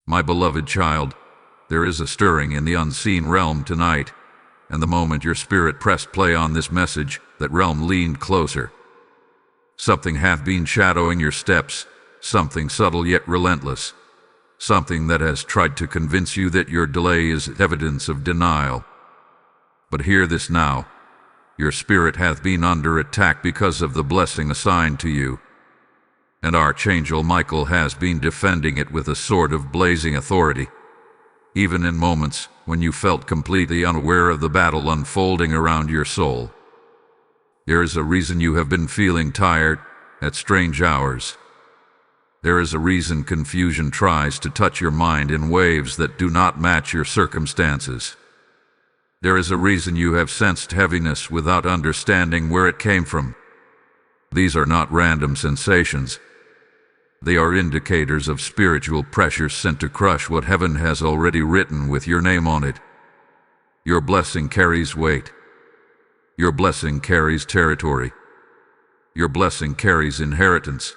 My beloved child, there is a stirring in the unseen realm tonight, and the moment your spirit pressed play on this message, that realm leaned closer. Something hath been shadowing your steps, something subtle yet relentless, something that has tried to convince you that your delay is evidence of denial. But hear this now. Your spirit hath been under attack because of the blessing assigned to you, and Archangel Michael has been defending it with a sword of blazing authority, even in moments when you felt completely unaware of the battle unfolding around your soul. There is a reason you have been feeling tired at strange hours. There is a reason confusion tries to touch your mind in waves that do not match your circumstances. There is a reason you have sensed heaviness without understanding where it came from. These are not random sensations. They are indicators of spiritual pressure sent to crush what heaven has already written with your name on it. Your blessing carries weight. Your blessing carries territory. Your blessing carries inheritance.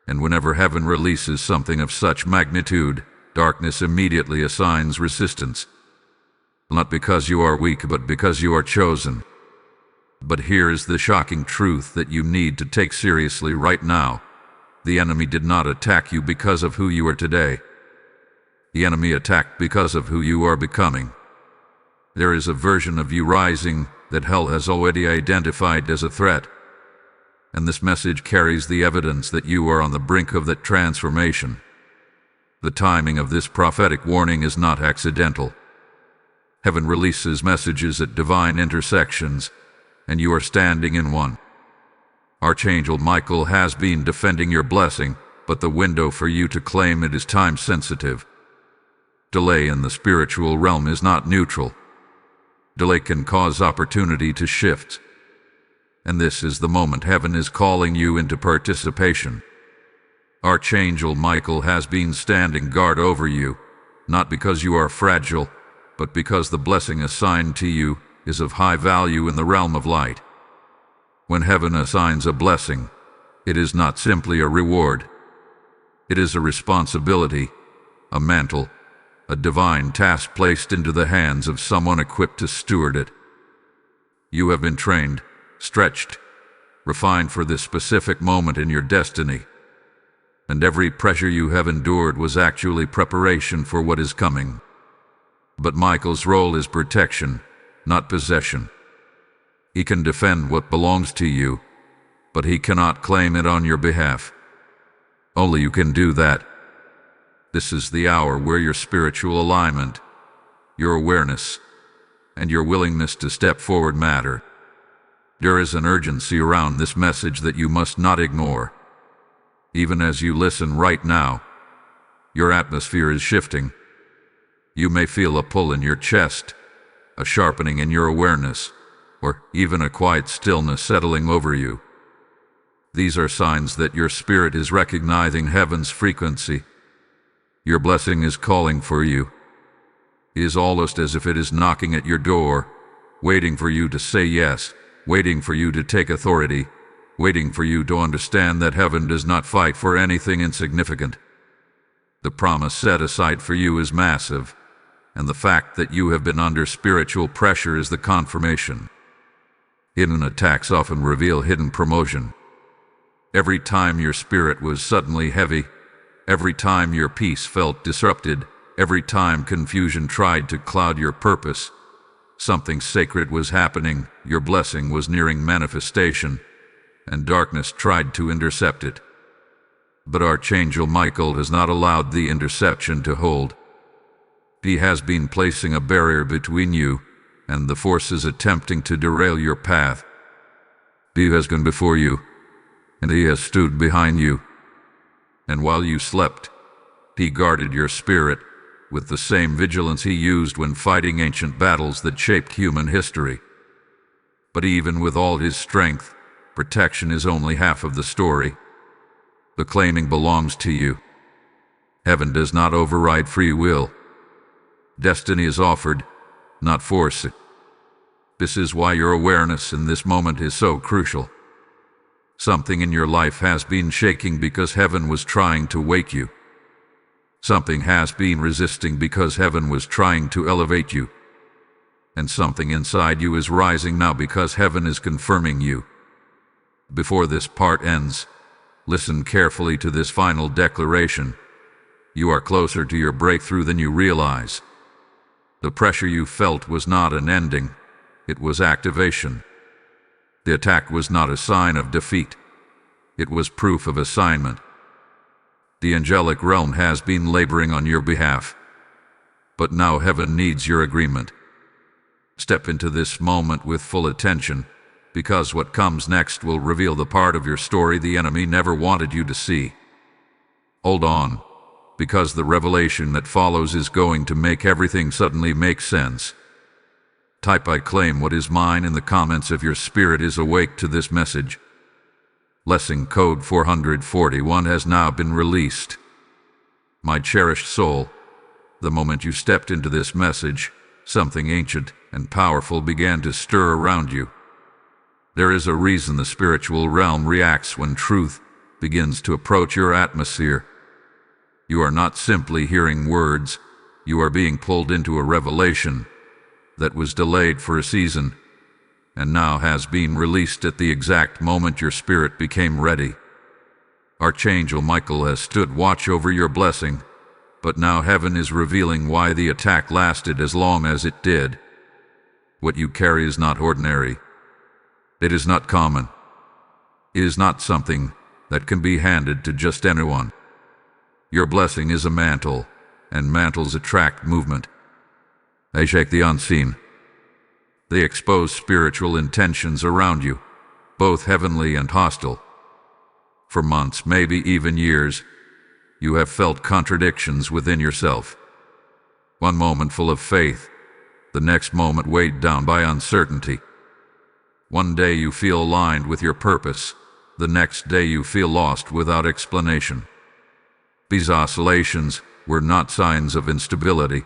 And whenever heaven releases something of such magnitude, darkness immediately assigns resistance. Not because you are weak, but because you are chosen. But here is the shocking truth that you need to take seriously right now. The enemy did not attack you because of who you are today. The enemy attacked because of who you are becoming. There is a version of you rising that hell has already identified as a threat. And this message carries the evidence that you are on the brink of that transformation. The timing of this prophetic warning is not accidental. Heaven releases messages at divine intersections, and you are standing in one. Archangel Michael has been defending your blessing, but the window for you to claim it is time-sensitive. Delay in the spiritual realm is not neutral. Delay can cause opportunity to shift. And this is the moment heaven is calling you into participation. Archangel Michael has been standing guard over you, not because you are fragile, but because the blessing assigned to you is of high value in the realm of light. When heaven assigns a blessing, it is not simply a reward. It is a responsibility, a mantle, a divine task placed into the hands of someone equipped to steward it. You have been trained, stretched, refined for this specific moment in your destiny, and every pressure you have endured was actually preparation for what is coming. But Michael's role is protection, not possession. He can defend what belongs to you, but he cannot claim it on your behalf. Only you can do that. This is the hour where your spiritual alignment, your awareness, and your willingness to step forward matter. There is an urgency around this message that you must not ignore. Even as you listen right now, your atmosphere is shifting. You may feel a pull in your chest, a sharpening in your awareness, or even a quiet stillness settling over you. These are signs that your spirit is recognizing heaven's frequency. Your blessing is calling for you. It is almost as if it is knocking at your door, waiting for you to say yes, waiting for you to take authority, waiting for you to understand that heaven does not fight for anything insignificant. The promise set aside for you is massive, and the fact that you have been under spiritual pressure is the confirmation. Hidden attacks often reveal hidden promotion. Every time your spirit was suddenly heavy, every time your peace felt disrupted, every time confusion tried to cloud your purpose, something sacred was happening, your blessing was nearing manifestation, and darkness tried to intercept it. But Archangel Michael has not allowed the interception to hold. He has been placing a barrier between you and the forces attempting to derail your path. He has gone before you, and he has stood behind you. And while you slept, he guarded your spirit with the same vigilance he used when fighting ancient battles that shaped human history. But even with all his strength, protection is only half of the story. The claiming belongs to you. Heaven does not override free will. Destiny is offered, not forced. This is why your awareness in this moment is so crucial. Something in your life has been shaking because heaven was trying to wake you. Something has been resisting because heaven was trying to elevate you. And something inside you is rising now because heaven is confirming you. Before this part ends, listen carefully to this final declaration. You are closer to your breakthrough than you realize. The pressure you felt was not an ending, it was activation. The attack was not a sign of defeat, it was proof of assignment. The angelic realm has been laboring on your behalf, but now heaven needs your agreement. Step into this moment with full attention, because what comes next will reveal the part of your story the enemy never wanted you to see. Hold on, because the revelation that follows is going to make everything suddenly make sense. Type "I claim what is mine" in the comments if your spirit is awake to this message. Blessing code 441 has now been released. My cherished soul, the moment you stepped into this message, something ancient and powerful began to stir around you. There is a reason the spiritual realm reacts when truth begins to approach your atmosphere. You are not simply hearing words, you are being pulled into a revelation that was delayed for a season, and now has been released at the exact moment your spirit became ready. Archangel Michael has stood watch over your blessing, but now heaven is revealing why the attack lasted as long as it did. What you carry is not ordinary. It is not common. It is not something that can be handed to just anyone. Your blessing is a mantle, and mantles attract movement. They shake the unseen. They expose spiritual intentions around you, both heavenly and hostile. For months, maybe even years, you have felt contradictions within yourself. One moment full of faith, the next moment weighed down by uncertainty. One day you feel aligned with your purpose, the next day you feel lost without explanation. These oscillations were not signs of instability.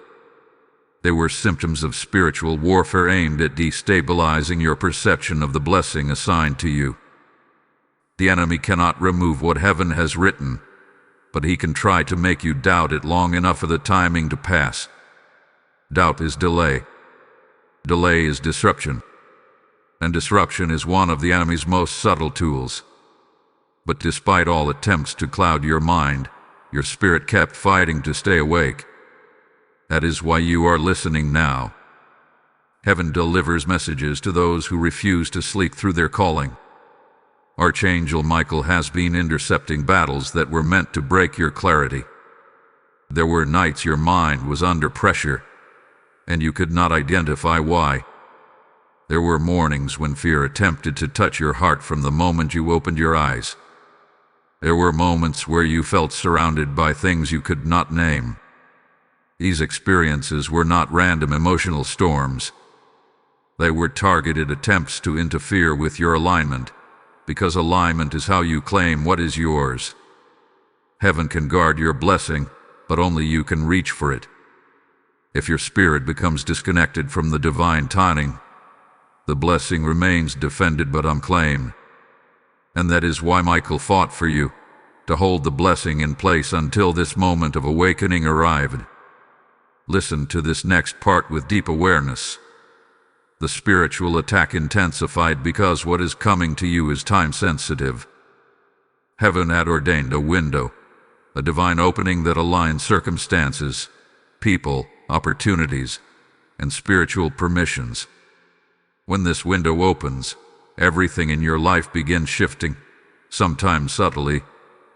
They were symptoms of spiritual warfare aimed at destabilizing your perception of the blessing assigned to you. The enemy cannot remove what heaven has written, but he can try to make you doubt it long enough for the timing to pass. Doubt is delay. Delay is disruption. And disruption is one of the enemy's most subtle tools. But despite all attempts to cloud your mind, your spirit kept fighting to stay awake. That is why you are listening now. Heaven delivers messages to those who refuse to sleep through their calling. Archangel Michael has been intercepting battles that were meant to break your clarity. There were nights your mind was under pressure, and you could not identify why. There were mornings when fear attempted to touch your heart from the moment you opened your eyes. There were moments where you felt surrounded by things you could not name. These experiences were not random emotional storms. They were targeted attempts to interfere with your alignment, because alignment is how you claim what is yours. Heaven can guard your blessing, but only you can reach for it. If your spirit becomes disconnected from the divine timing, the blessing remains defended but unclaimed. And that is why Michael fought for you, to hold the blessing in place until this moment of awakening arrived. Listen to this next part with deep awareness. The spiritual attack intensified because what is coming to you is time-sensitive. Heaven had ordained a window, a divine opening that aligns circumstances, people, opportunities, and spiritual permissions. When this window opens, everything in your life begins shifting, sometimes subtly,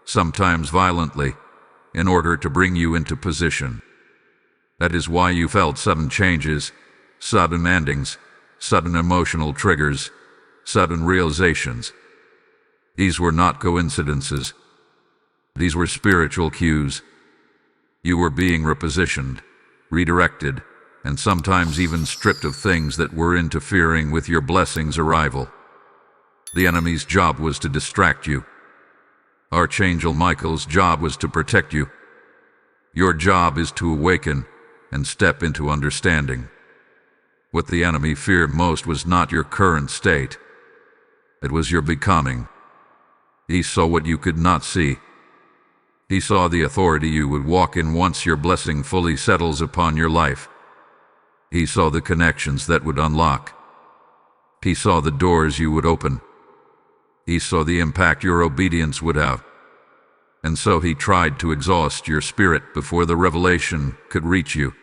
sometimes violently, in order to bring you into position. That is why you felt sudden changes, sudden endings, sudden emotional triggers, sudden realizations. These were not coincidences. These were spiritual cues. You were being repositioned, redirected, and sometimes even stripped of things that were interfering with your blessing's arrival. The enemy's job was to distract you. Archangel Michael's job was to protect you. Your job is to awaken and step into understanding. What the enemy feared most was not your current state. It was your becoming. He saw what you could not see. He saw the authority you would walk in once your blessing fully settles upon your life. He saw the connections that would unlock. He saw the doors you would open. He saw the impact your obedience would have. And so he tried to exhaust your spirit before the revelation could reach you.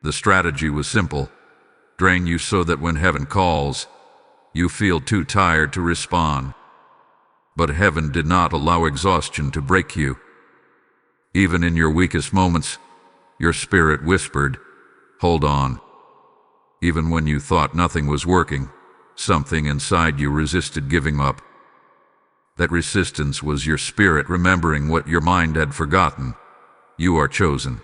The strategy was simple: drain you so that when heaven calls, you feel too tired to respond. But heaven did not allow exhaustion to break you. Even in your weakest moments, your spirit whispered, "Hold on." Even when you thought nothing was working, something inside you resisted giving up. That resistance was your spirit remembering what your mind had forgotten. You are chosen.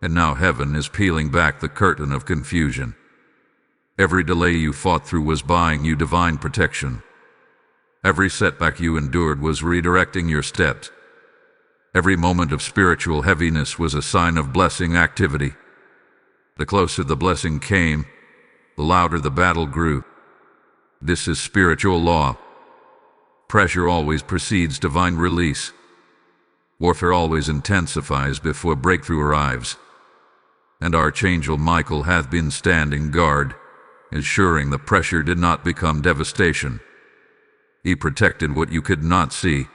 And now heaven is peeling back the curtain of confusion. Every delay you fought through was buying you divine protection. Every setback you endured was redirecting your steps. Every moment of spiritual heaviness was a sign of blessing activity. The closer the blessing came, the louder the battle grew. This is spiritual law. Pressure always precedes divine release. Warfare always intensifies before breakthrough arrives. And Archangel Michael hath been standing guard, ensuring the pressure did not become devastation. He protected what you could not see,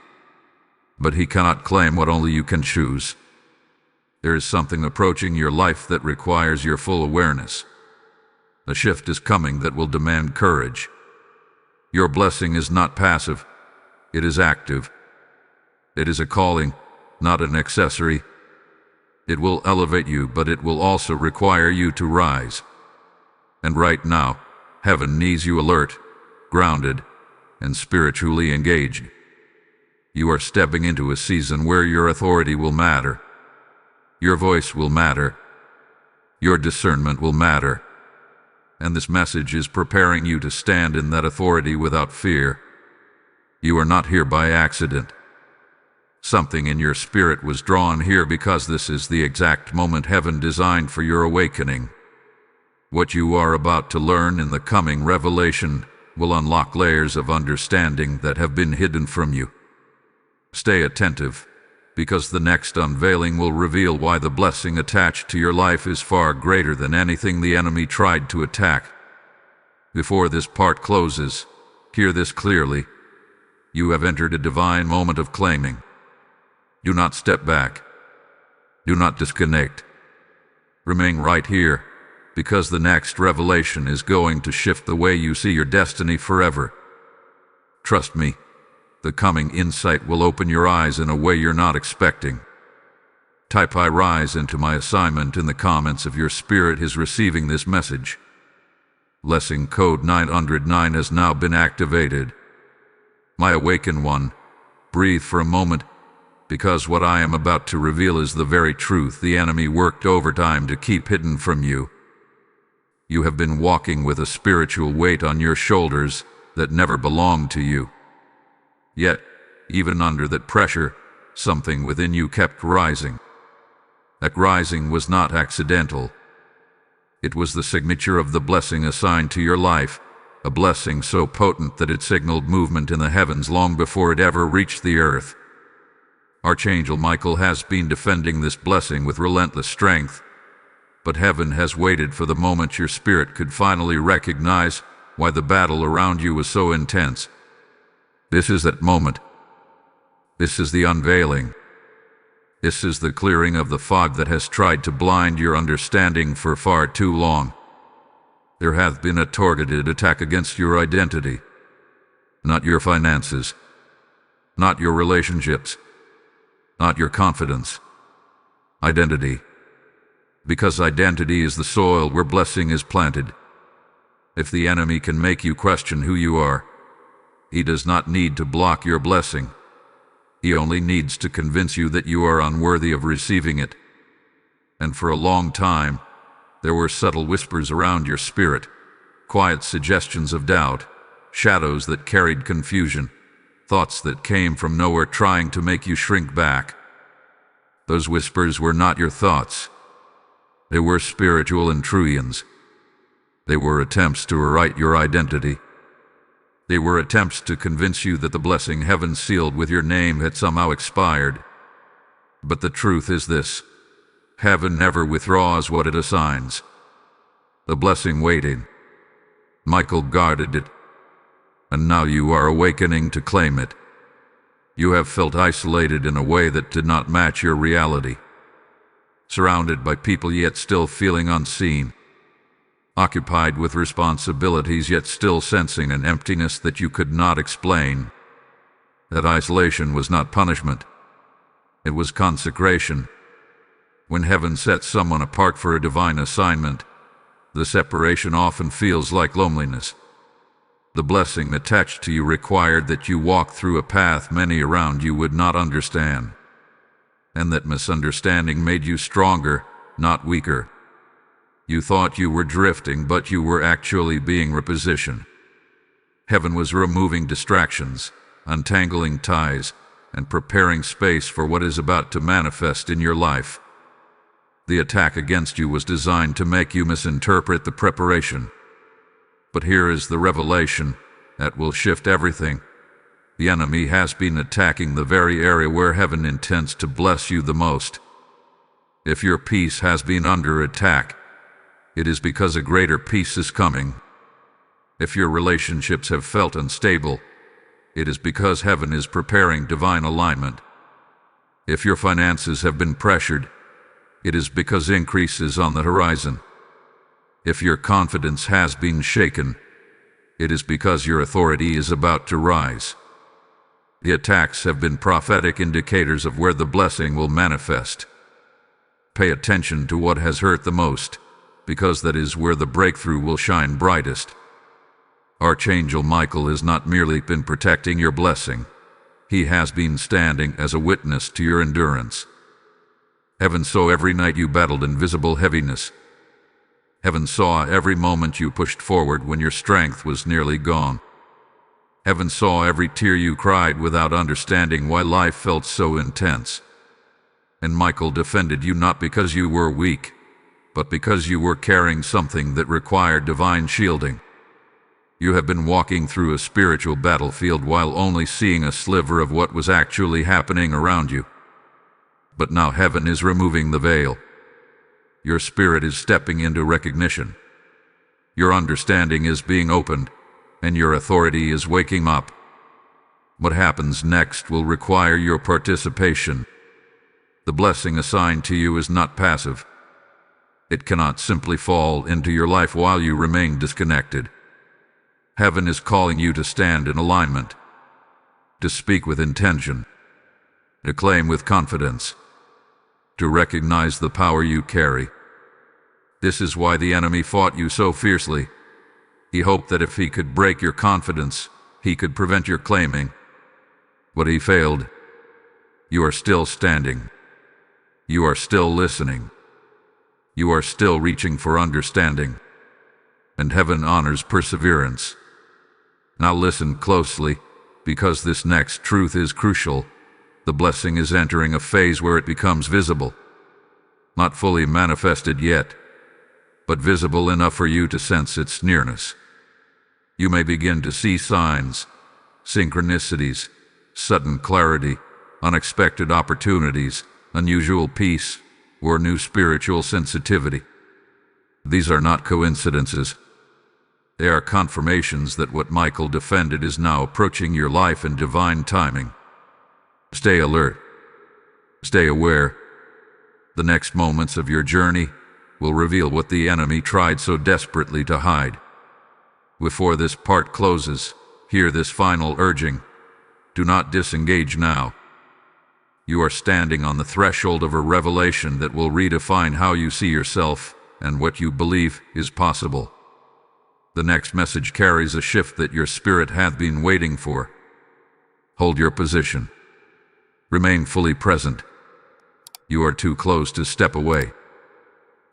but he cannot claim what only you can choose. There is something approaching your life that requires your full awareness. A shift is coming that will demand courage. Your blessing is not passive, it is active. It is a calling, not an accessory. It will elevate you, but it will also require you to rise. And right now, heaven needs you alert, grounded, and spiritually engaged. You are stepping into a season where your authority will matter. Your voice will matter. Your discernment will matter. And this message is preparing you to stand in that authority without fear. You are not here by accident. Something in your spirit was drawn here because this is the exact moment heaven designed for your awakening. What you are about to learn in the coming revelation will unlock layers of understanding that have been hidden from you. Stay attentive, because the next unveiling will reveal why the blessing attached to your life is far greater than anything the enemy tried to attack. Before this part closes, hear this clearly. You have entered a divine moment of claiming. Do not step back. Do not disconnect. Remain right here, because the next revelation is going to shift the way you see your destiny forever. Trust me, the coming insight will open your eyes in a way you're not expecting. Type "I rise" into my assignment in the comments if your spirit is receiving this message. Blessing code 909 has now been activated. My awakened one, breathe for a moment, because what I am about to reveal is the very truth the enemy worked overtime to keep hidden from you. You have been walking with a spiritual weight on your shoulders that never belonged to you. Yet, even under that pressure, something within you kept rising. That rising was not accidental. It was the signature of the blessing assigned to your life, a blessing so potent that it signaled movement in the heavens long before it ever reached the earth. Archangel Michael has been defending this blessing with relentless strength, but heaven has waited for the moment your spirit could finally recognize why the battle around you was so intense. This is that moment. This is the unveiling. This is the clearing of the fog that has tried to blind your understanding for far too long. There hath been a targeted attack against your identity, not your finances, not your relationships, not your confidence. Identity. Because identity is the soil where blessing is planted. If the enemy can make you question who you are, he does not need to block your blessing. He only needs to convince you that you are unworthy of receiving it. And for a long time, there were subtle whispers around your spirit, quiet suggestions of doubt, shadows that carried confusion, thoughts that came from nowhere trying to make you shrink back. Those whispers were not your thoughts. They were spiritual intrusions. They were attempts to rewrite your identity. They were attempts to convince you that the blessing heaven sealed with your name had somehow expired, But the truth is this: heaven never withdraws what it assigns. The blessing waited. Michael guarded it. And now you are awakening to claim it. You have felt isolated in a way that did not match your reality. Surrounded by people yet still feeling unseen. Occupied with responsibilities yet still sensing an emptiness that you could not explain. That isolation was not punishment. It was consecration. When heaven sets someone apart for a divine assignment, the separation often feels like loneliness. The blessing attached to you required that you walk through a path many around you would not understand. And that misunderstanding made you stronger, not weaker. You thought you were drifting, but you were actually being repositioned. Heaven was removing distractions, untangling ties, and preparing space for what is about to manifest in your life. The attack against you was designed to make you misinterpret the preparation. But here is the revelation that will shift everything. The enemy has been attacking the very area where heaven intends to bless you the most. If your peace has been under attack, it is because a greater peace is coming. If your relationships have felt unstable, it is because heaven is preparing divine alignment. If your finances have been pressured, it is because increase is on the horizon. If your confidence has been shaken, it is because your authority is about to rise. The attacks have been prophetic indicators of where the blessing will manifest. Pay attention to what has hurt the most, because that is where the breakthrough will shine brightest. Archangel Michael has not merely been protecting your blessing. He has been standing as a witness to your endurance. Heaven saw every night you battled invisible heaviness. Heaven saw every moment you pushed forward when your strength was nearly gone. Heaven saw every tear you cried without understanding why life felt so intense. And Michael defended you not because you were weak, but because you were carrying something that required divine shielding. You have been walking through a spiritual battlefield while only seeing a sliver of what was actually happening around you. But now heaven is removing the veil. Your spirit is stepping into recognition. Your understanding is being opened, and your authority is waking up. What happens next will require your participation. The blessing assigned to you is not passive. It cannot simply fall into your life while you remain disconnected. Heaven is calling you to stand in alignment, to speak with intention, to claim with confidence, to recognize the power you carry. This is why the enemy fought you so fiercely. He hoped that if he could break your confidence, he could prevent your claiming. But he failed. You are still standing. You are still listening. You are still reaching for understanding. And heaven honors perseverance. Now listen closely, because this next truth is crucial. The blessing is entering a phase where it becomes visible. Not fully manifested yet, but visible enough for you to sense its nearness. You may begin to see signs, synchronicities, sudden clarity, unexpected opportunities, unusual peace, or new spiritual sensitivity. These are not coincidences. They are confirmations that what Michael defended is now approaching your life in divine timing. Stay alert. Stay aware. The next moments of your journey will reveal what the enemy tried so desperately to hide. Before this part closes, hear this final urging. Do not disengage now. You are standing on the threshold of a revelation that will redefine how you see yourself and what you believe is possible. The next message carries a shift that your spirit hath been waiting for. Hold your position. Remain fully present. You are too close to step away.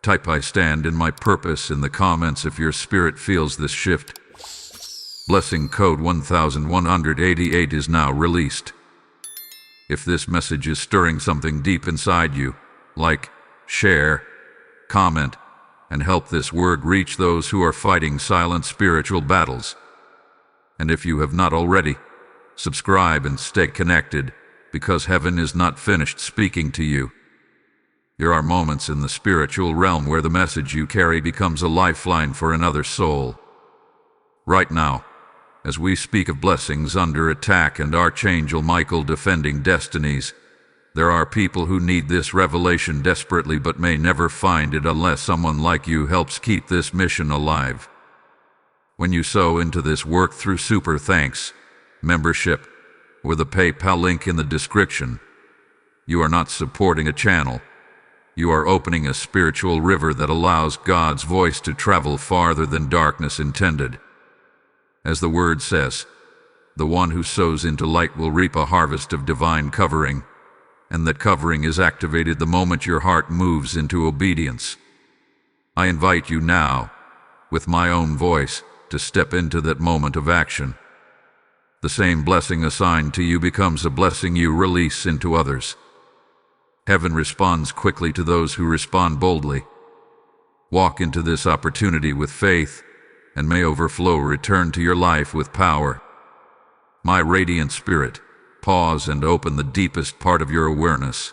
Type "I stand in my purpose" in the comments if your spirit feels this shift. Blessing code 1188 is now released. If this message is stirring something deep inside you, like, share, comment, and help this word reach those who are fighting silent spiritual battles. And if you have not already, subscribe and stay connected, because heaven is not finished speaking to you. There are moments in the spiritual realm where the message you carry becomes a lifeline for another soul. Right now, as we speak of blessings under attack and Archangel Michael defending destinies, there are people who need this revelation desperately but may never find it unless someone like you helps keep this mission alive. When you sow into this work through Super Thanks, membership, or the PayPal link in the description, you are not supporting a channel. You are opening a spiritual river that allows God's voice to travel farther than darkness intended. As the word says, the one who sows into light will reap a harvest of divine covering, and that covering is activated the moment your heart moves into obedience. I invite you now, with my own voice, to step into that moment of action. The same blessing assigned to you becomes a blessing you release into others. Heaven responds quickly to those who respond boldly. Walk into this opportunity with faith, and may overflow return to your life with power. My radiant spirit, pause and open the deepest part of your awareness,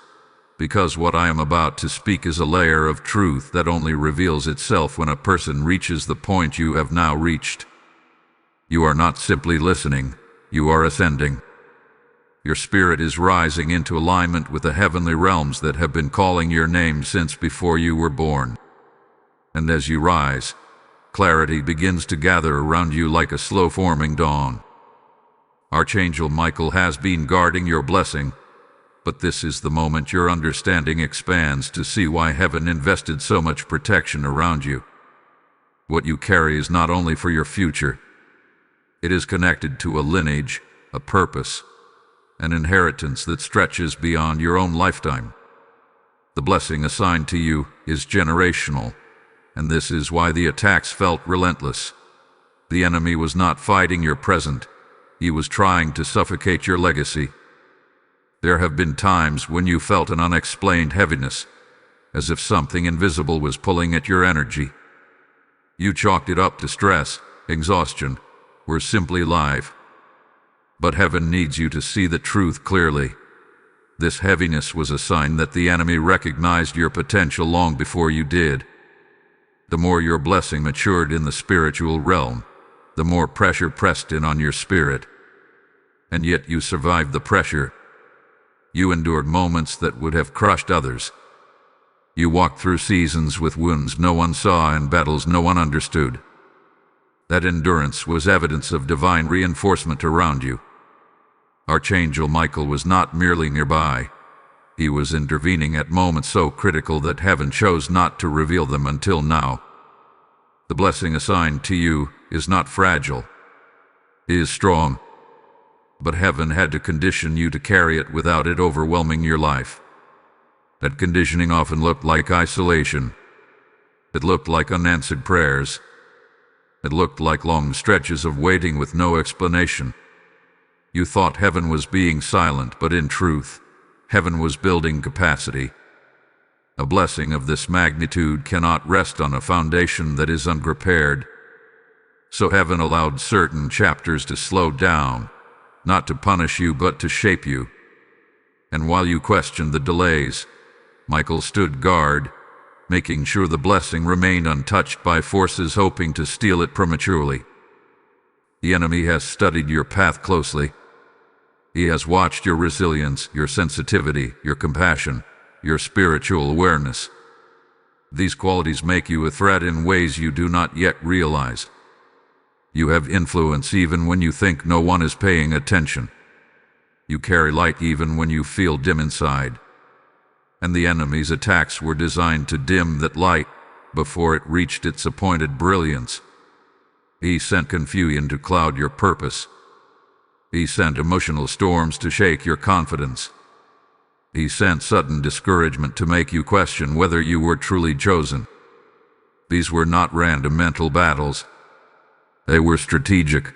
because what I am about to speak is a layer of truth that only reveals itself when a person reaches the point you have now reached. You are not simply listening, you are ascending. Your spirit is rising into alignment with the heavenly realms that have been calling your name since before you were born. And as you rise, clarity begins to gather around you like a slow-forming dawn. Archangel Michael has been guarding your blessing, but this is the moment your understanding expands to see why heaven invested so much protection around you. What you carry is not only for your future. It is connected to a lineage, a purpose, an inheritance that stretches beyond your own lifetime. The blessing assigned to you is generational, and this is why the attacks felt relentless. The enemy was not fighting your present, he was trying to suffocate your legacy. There have been times when you felt an unexplained heaviness, as if something invisible was pulling at your energy. You chalked it up to stress, exhaustion, or simply life. But heaven needs you to see the truth clearly. This heaviness was a sign that the enemy recognized your potential long before you did. The more your blessing matured in the spiritual realm, the more pressure pressed in on your spirit. And yet you survived the pressure. You endured moments that would have crushed others. You walked through seasons with wounds no one saw and battles no one understood. That endurance was evidence of divine reinforcement around you. Archangel Michael was not merely nearby. He was intervening at moments so critical that heaven chose not to reveal them until now. The blessing assigned to you is not fragile. It is strong. But heaven had to condition you to carry it without it overwhelming your life. That conditioning often looked like isolation. It looked like unanswered prayers. It looked like long stretches of waiting with no explanation. You thought heaven was being silent, but in truth, heaven was building capacity. A blessing of this magnitude cannot rest on a foundation that is unprepared. So heaven allowed certain chapters to slow down, not to punish you but to shape you. And while you questioned the delays, Michael stood guard, making sure the blessing remained untouched by forces hoping to steal it prematurely. The enemy has studied your path closely. He has watched your resilience, your sensitivity, your compassion, your spiritual awareness. These qualities make you a threat in ways you do not yet realize. You have influence even when you think no one is paying attention. You carry light even when you feel dim inside. And the enemy's attacks were designed to dim that light before it reached its appointed brilliance. He sent confusion to cloud your purpose. He sent emotional storms to shake your confidence. He sent sudden discouragement to make you question whether you were truly chosen. These were not random mental battles. They were strategic.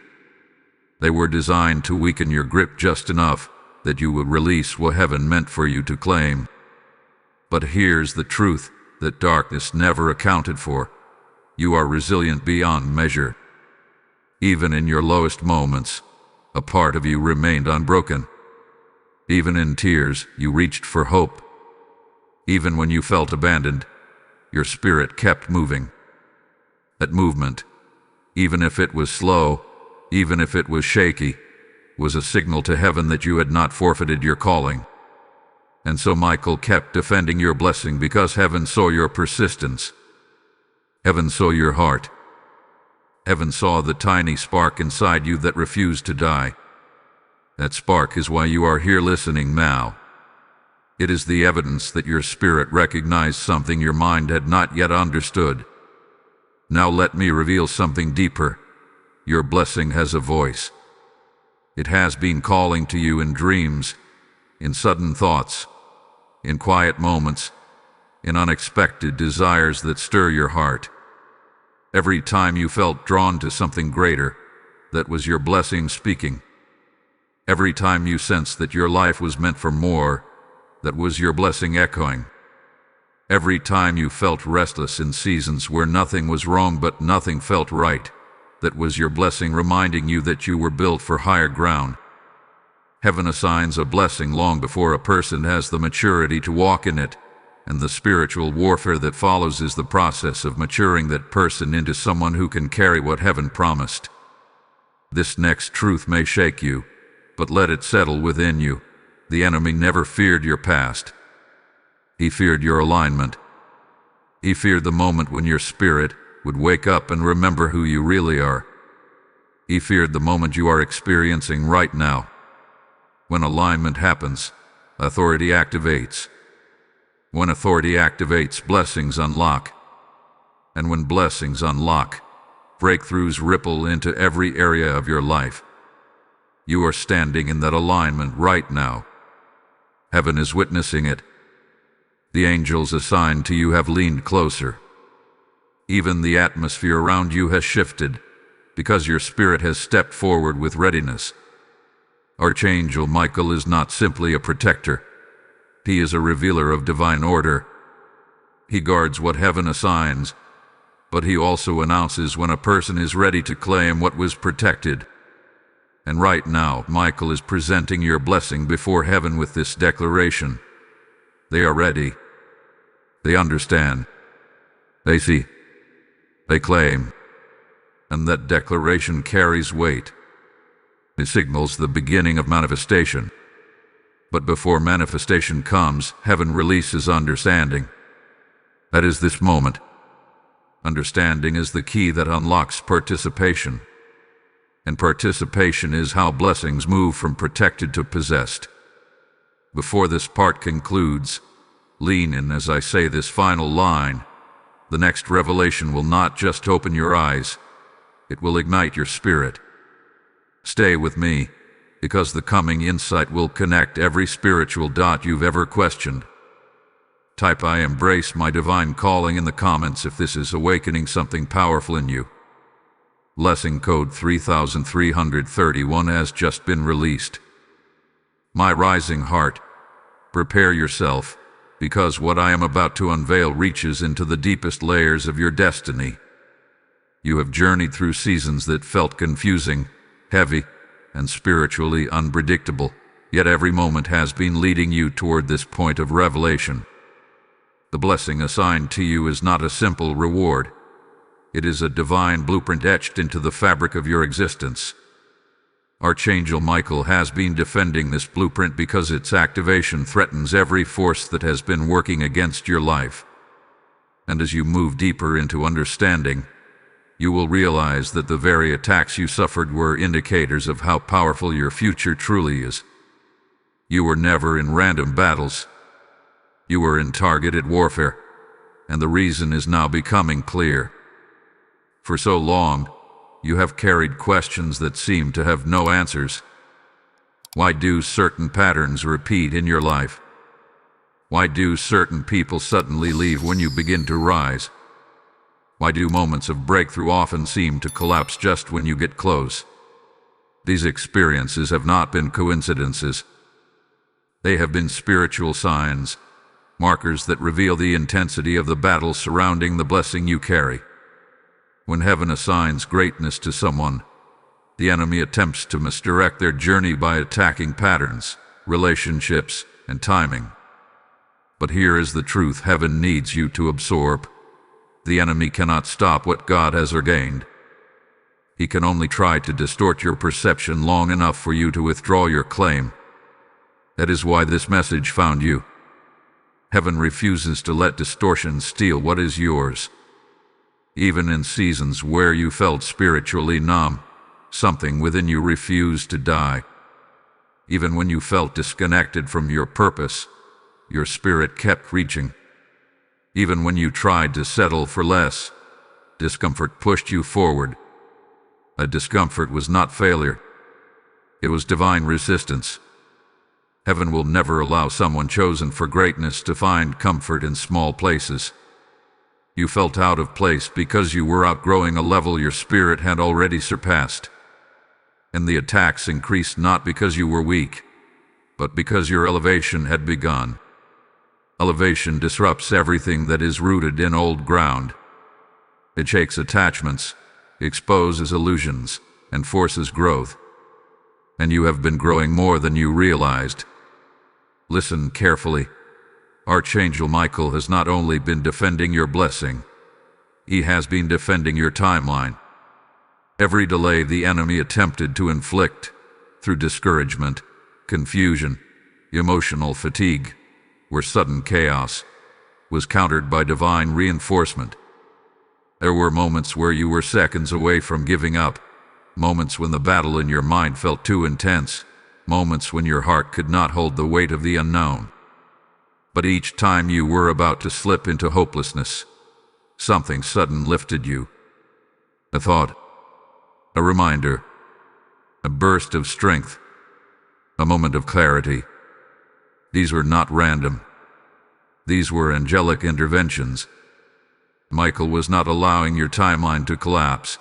They were designed to weaken your grip just enough that you would release what heaven meant for you to claim. But here's the truth that darkness never accounted for. You are resilient beyond measure. Even in your lowest moments, a part of you remained unbroken. Even in tears, you reached for hope. Even when you felt abandoned, your spirit kept moving. That movement, even if it was slow, even if it was shaky, was a signal to heaven that you had not forfeited your calling. And so Michael kept defending your blessing because heaven saw your persistence. Heaven saw your heart. Heaven saw the tiny spark inside you that refused to die. That spark is why you are here listening now. It is the evidence that your spirit recognized something your mind had not yet understood. Now let me reveal something deeper. Your blessing has a voice. It has been calling to you in dreams, in sudden thoughts, in quiet moments, in unexpected desires that stir your heart. Every time you felt drawn to something greater, that was your blessing speaking. Every time you sensed that your life was meant for more, that was your blessing echoing. Every time you felt restless in seasons where nothing was wrong but nothing felt right, that was your blessing reminding you that you were built for higher ground. Heaven assigns a blessing long before a person has the maturity to walk in it, and the spiritual warfare that follows is the process of maturing that person into someone who can carry what heaven promised. This next truth may shake you, but let it settle within you. The enemy never feared your past. He feared your alignment. He feared the moment when your spirit would wake up and remember who you really are. He feared the moment you are experiencing right now. When alignment happens, authority activates. When authority activates, blessings unlock. And when blessings unlock, breakthroughs ripple into every area of your life. You are standing in that alignment right now. Heaven is witnessing it. The angels assigned to you have leaned closer. Even the atmosphere around you has shifted, because your spirit has stepped forward with readiness. Archangel Michael is not simply a protector. He is a revealer of divine order. He guards what heaven assigns, but he also announces when a person is ready to claim what was protected. And right now, Michael is presenting your blessing before heaven with this declaration. They are ready. They understand. They see. They claim. And that declaration carries weight. It signals the beginning of manifestation. But before manifestation comes, heaven releases understanding. That is this moment. Understanding is the key that unlocks participation. And participation is how blessings move from protected to possessed. Before this part concludes, lean in as I say this final line. The next revelation will not just open your eyes, it will ignite your spirit. Stay with me, because the coming insight will connect every spiritual dot you've ever questioned. Type "I embrace my divine calling" in the comments if this is awakening something powerful in you. Blessing code 3331 has just been released. My rising heart, prepare yourself, because what I am about to unveil reaches into the deepest layers of your destiny. You have journeyed through seasons that felt confusing, heavy, and spiritually unpredictable, yet every moment has been leading you toward this point of revelation. The blessing assigned to you is not a simple reward. It is a divine blueprint etched into the fabric of your existence. Archangel Michael has been defending this blueprint because its activation threatens every force that has been working against your life. And as you move deeper into understanding, you will realize that the very attacks you suffered were indicators of how powerful your future truly is. You were never in random battles. You were in targeted warfare, and the reason is now becoming clear. For so long, you have carried questions that seem to have no answers. Why do certain patterns repeat in your life? Why do certain people suddenly leave when you begin to rise? Why do moments of breakthrough often seem to collapse just when you get close? These experiences have not been coincidences. They have been spiritual signs, markers that reveal the intensity of the battle surrounding the blessing you carry. When heaven assigns greatness to someone, the enemy attempts to misdirect their journey by attacking patterns, relationships, and timing. But here is the truth heaven needs you to absorb. The enemy cannot stop what God has ordained. He can only try to distort your perception long enough for you to withdraw your claim. That is why this message found you. Heaven refuses to let distortion steal what is yours. Even in seasons where you felt spiritually numb, something within you refused to die. Even when you felt disconnected from your purpose, your spirit kept reaching. Even when you tried to settle for less, discomfort pushed you forward. A discomfort was not failure. It was divine resistance. Heaven will never allow someone chosen for greatness to find comfort in small places. You felt out of place because you were outgrowing a level your spirit had already surpassed. And the attacks increased not because you were weak, but because your elevation had begun. Elevation disrupts everything that is rooted in old ground. It shakes attachments, exposes illusions, and forces growth. And you have been growing more than you realized. Listen carefully. Archangel Michael has not only been defending your blessing, he has been defending your timeline. Every delay the enemy attempted to inflict, through discouragement, confusion, emotional fatigue, or sudden chaos, was countered by divine reinforcement. There were moments where you were seconds away from giving up, moments when the battle in your mind felt too intense, moments when your heart could not hold the weight of the unknown. But each time you were about to slip into hopelessness, something sudden lifted you. A thought, a reminder, a burst of strength, a moment of clarity. These were not random. These were angelic interventions. Michael was not allowing your timeline to collapse.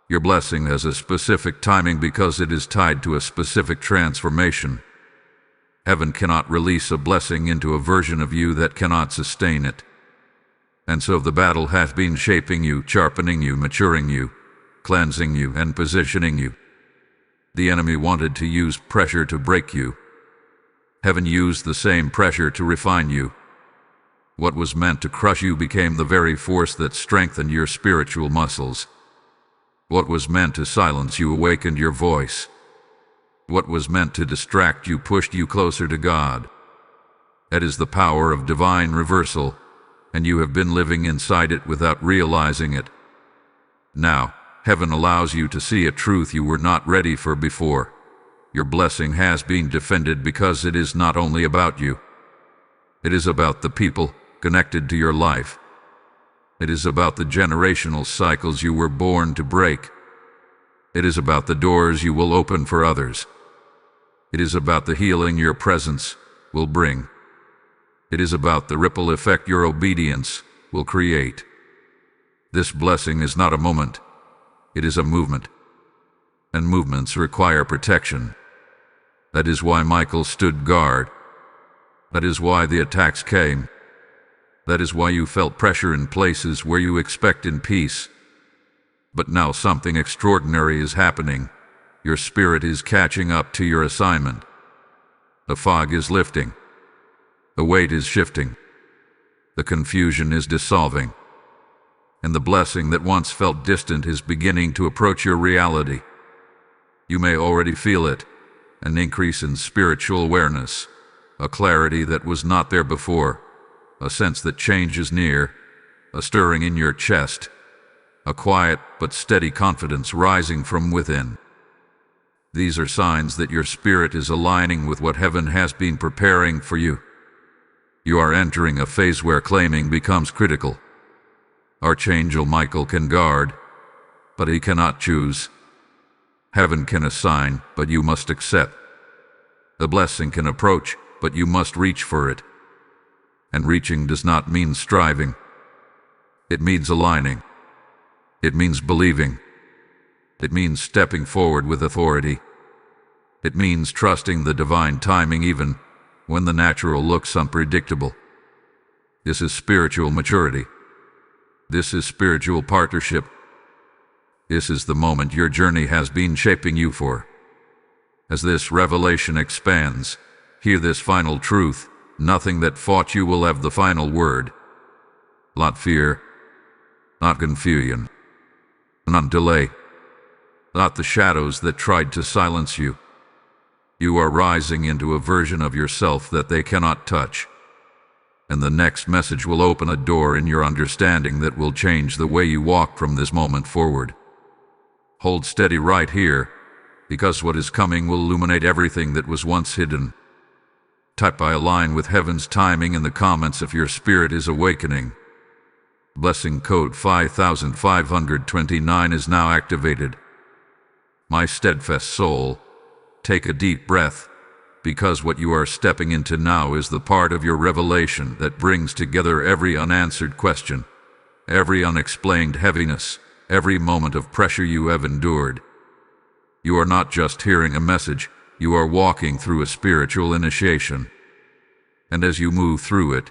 Your blessing has a specific timing because it is tied to a specific transformation. Heaven cannot release a blessing into a version of you that cannot sustain it. And so the battle has been shaping you, sharpening you, maturing you, cleansing you, and positioning you. The enemy wanted to use pressure to break you. Heaven used the same pressure to refine you. What was meant to crush you became the very force that strengthened your spiritual muscles. What was meant to silence you awakened your voice. What was meant to distract you pushed you closer to God. That is the power of divine reversal, and you have been living inside it without realizing it. Now, heaven allows you to see a truth you were not ready for before. Your blessing has been defended because it is not only about you. It is about the people connected to your life. It is about the generational cycles you were born to break. It is about the doors you will open for others. It is about the healing your presence will bring. It is about the ripple effect your obedience will create. This blessing is not a moment. It is a movement. And movements require protection. That is why Michael stood guard. That is why the attacks came. That is why you felt pressure in places where you expected peace. But now something extraordinary is happening. Your spirit is catching up to your assignment. The fog is lifting. The weight is shifting. The confusion is dissolving. And the blessing that once felt distant is beginning to approach your reality. You may already feel it, an increase in spiritual awareness, a clarity that was not there before, a sense that change is near, a stirring in your chest, a quiet but steady confidence rising from within. These are signs that your spirit is aligning with what heaven has been preparing for you. You are entering a phase where claiming becomes critical. Archangel Michael can guard, but he cannot choose. Heaven can assign, but you must accept. The blessing can approach, but you must reach for it. And reaching does not mean striving. It means aligning. It means believing. It means stepping forward with authority. It means trusting the divine timing even when the natural looks unpredictable. This is spiritual maturity. This is spiritual partnership. This is the moment your journey has been shaping you for. As this revelation expands, hear this final truth: nothing that fought you will have the final word. Not fear, not confusion, not delay, not the shadows that tried to silence you. You are rising into a version of yourself that they cannot touch. And the next message will open a door in your understanding that will change the way you walk from this moment forward. Hold steady right here, because what is coming will illuminate everything that was once hidden. Type "I align with heaven's timing" in the comments if your spirit is awakening. Blessing code 5529 is now activated. My steadfast soul, take a deep breath, because what you are stepping into now is the part of your revelation that brings together every unanswered question, every unexplained heaviness, every moment of pressure you have endured. You are not just hearing a message, you are walking through a spiritual initiation. And as you move through it,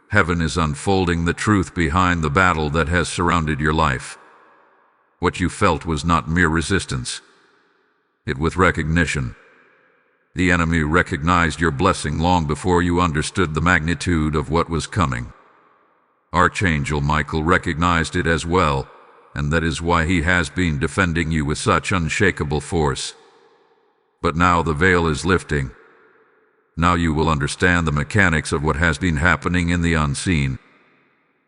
heaven is unfolding the truth behind the battle that has surrounded your life. What you felt was not mere resistance. It was recognition. The enemy recognized your blessing long before you understood the magnitude of what was coming. Archangel Michael recognized it as well, and that is why he has been defending you with such unshakable force. But now the veil is lifting. Now you will understand the mechanics of what has been happening in the unseen.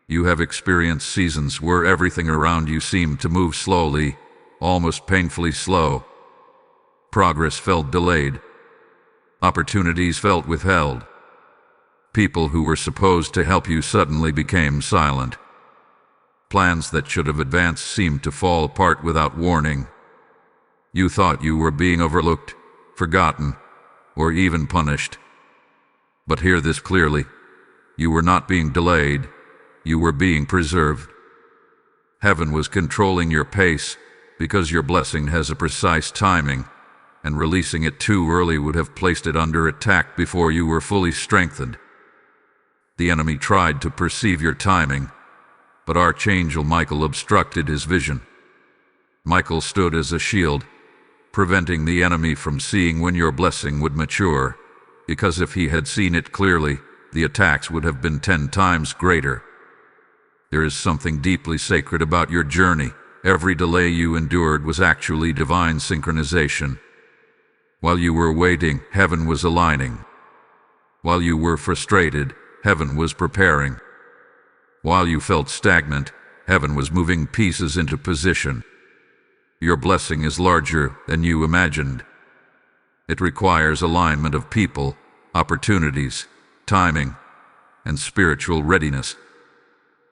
You have experienced seasons where everything around you seemed to move slowly, almost painfully slow. Progress felt delayed. Opportunities felt withheld. People who were supposed to help you suddenly became silent. Plans that should have advanced seemed to fall apart without warning. You thought you were being overlooked, forgotten, or even punished. But hear this clearly: you were not being delayed, you were being preserved. Heaven was controlling your pace, because your blessing has a precise timing, and releasing it too early would have placed it under attack before you were fully strengthened. The enemy tried to perceive your timing, but Archangel Michael obstructed his vision. Michael stood as a shield, preventing the enemy from seeing when your blessing would mature, because if he had seen it clearly, the attacks would have been 10 times greater. There is something deeply sacred about your journey. Every delay you endured was actually divine synchronization. While you were waiting, heaven was aligning. While you were frustrated, heaven was preparing. While you felt stagnant, heaven was moving pieces into position. Your blessing is larger than you imagined. It requires alignment of people, opportunities, timing, and spiritual readiness.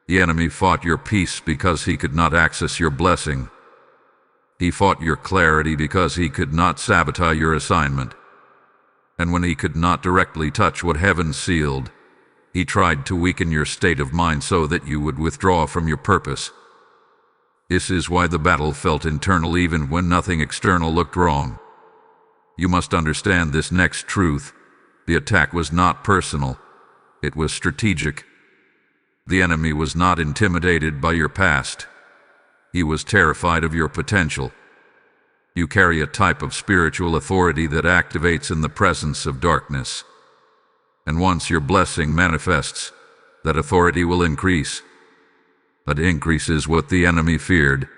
The enemy fought your peace because he could not access your blessing. He fought your clarity because he could not sabotage your assignment. And when he could not directly touch what heaven sealed, he tried to weaken your state of mind so that you would withdraw from your purpose. This is why the battle felt internal even when nothing external looked wrong. You must understand this next truth: the attack was not personal, it was strategic. The enemy was not intimidated by your past. He was terrified of your potential. You carry a type of spiritual authority that activates in the presence of darkness. And once your blessing manifests, that authority will increase. That increase is what the enemy feared.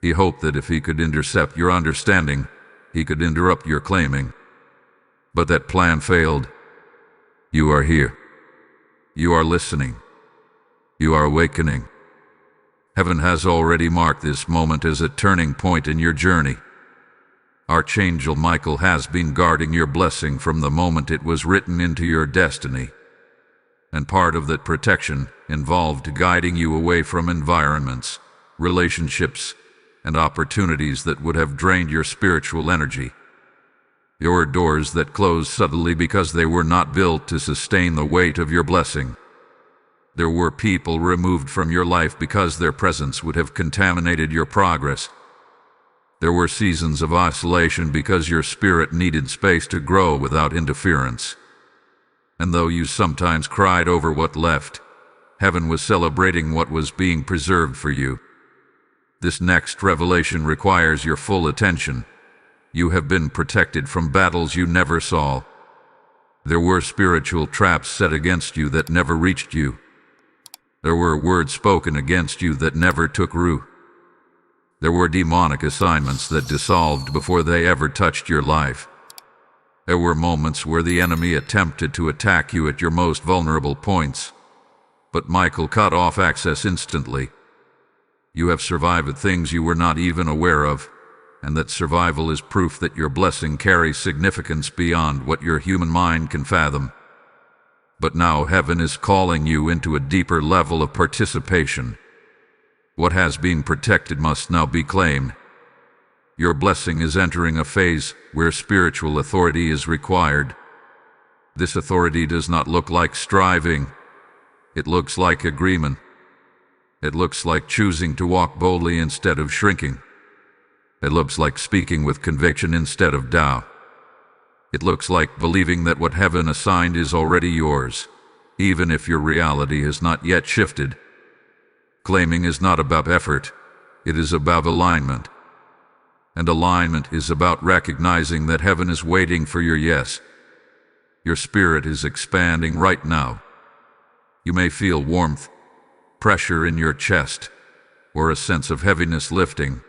He hoped that if he could intercept your understanding, he could interrupt your claiming. But that plan failed. You are here. You are listening. You are awakening. Heaven has already marked this moment as a turning point in your journey. Archangel Michael has been guarding your blessing from the moment it was written into your destiny. And part of that protection involved guiding you away from environments, relationships, and opportunities that would have drained your spiritual energy. There were doors that closed suddenly because they were not built to sustain the weight of your blessing. There were people removed from your life because their presence would have contaminated your progress. There were seasons of isolation because your spirit needed space to grow without interference. And though you sometimes cried over what left, heaven was celebrating what was being preserved for you. This next revelation requires your full attention, You have been protected from battles you never saw. There were spiritual traps set against you that never reached you. There were words spoken against you that never took root. There were demonic assignments that dissolved before they ever touched your life. There were moments where the enemy attempted to attack you at your most vulnerable points, but Michael cut off access instantly. You have survived things you were not even aware of, and that survival is proof that your blessing carries significance beyond what your human mind can fathom. But now heaven is calling you into a deeper level of participation. What has been protected must now be claimed. Your blessing is entering a phase where spiritual authority is required. This authority does not look like striving. It looks like agreement. It looks like choosing to walk boldly instead of shrinking. It looks like speaking with conviction instead of doubt. It looks like believing that what heaven assigned is already yours, even if your reality has not yet shifted. Claiming is not about effort, it is about alignment. And alignment is about recognizing that heaven is waiting for your yes. Your spirit is expanding right now. You may feel warmth, pressure in your chest, or a sense of heaviness lifting.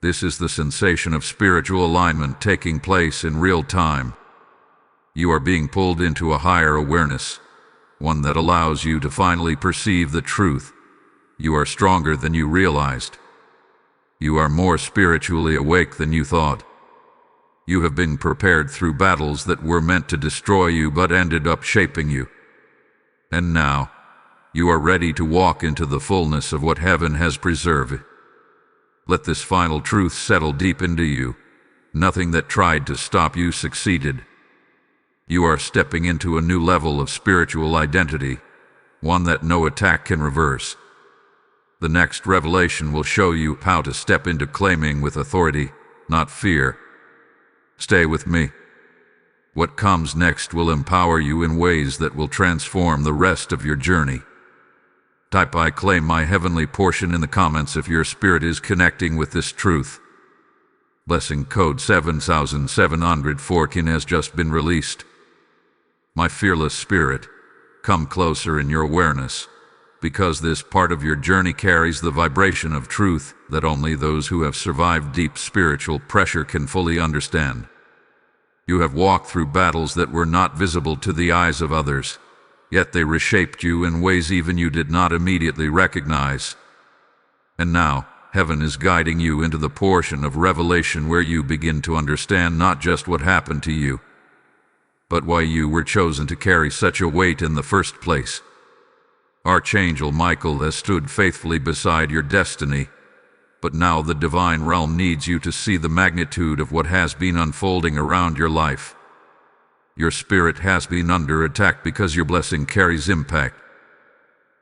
This is the sensation of spiritual alignment taking place in real time. You are being pulled into a higher awareness, one that allows you to finally perceive the truth. You are stronger than you realized. You are more spiritually awake than you thought. You have been prepared through battles that were meant to destroy you but ended up shaping you. And now, you are ready to walk into the fullness of what heaven has preserved. Let this final truth settle deep into you. Nothing that tried to stop you succeeded. You are stepping into a new level of spiritual identity, one that no attack can reverse. The next revelation will show you how to step into claiming with authority, not fear. Stay with me. What comes next will empower you in ways that will transform the rest of your journey. Type "I claim my heavenly portion" in the comments if your spirit is connecting with this truth. Blessing code 7714 has just been released. My fearless spirit, come closer in your awareness, because this part of your journey carries the vibration of truth that only those who have survived deep spiritual pressure can fully understand. You have walked through battles that were not visible to the eyes of others, yet they reshaped you in ways even you did not immediately recognize. And now, heaven is guiding you into the portion of revelation where you begin to understand not just what happened to you, but why you were chosen to carry such a weight in the first place. Archangel Michael has stood faithfully beside your destiny, but now the divine realm needs you to see the magnitude of what has been unfolding around your life. Your spirit has been under attack because your blessing carries impact.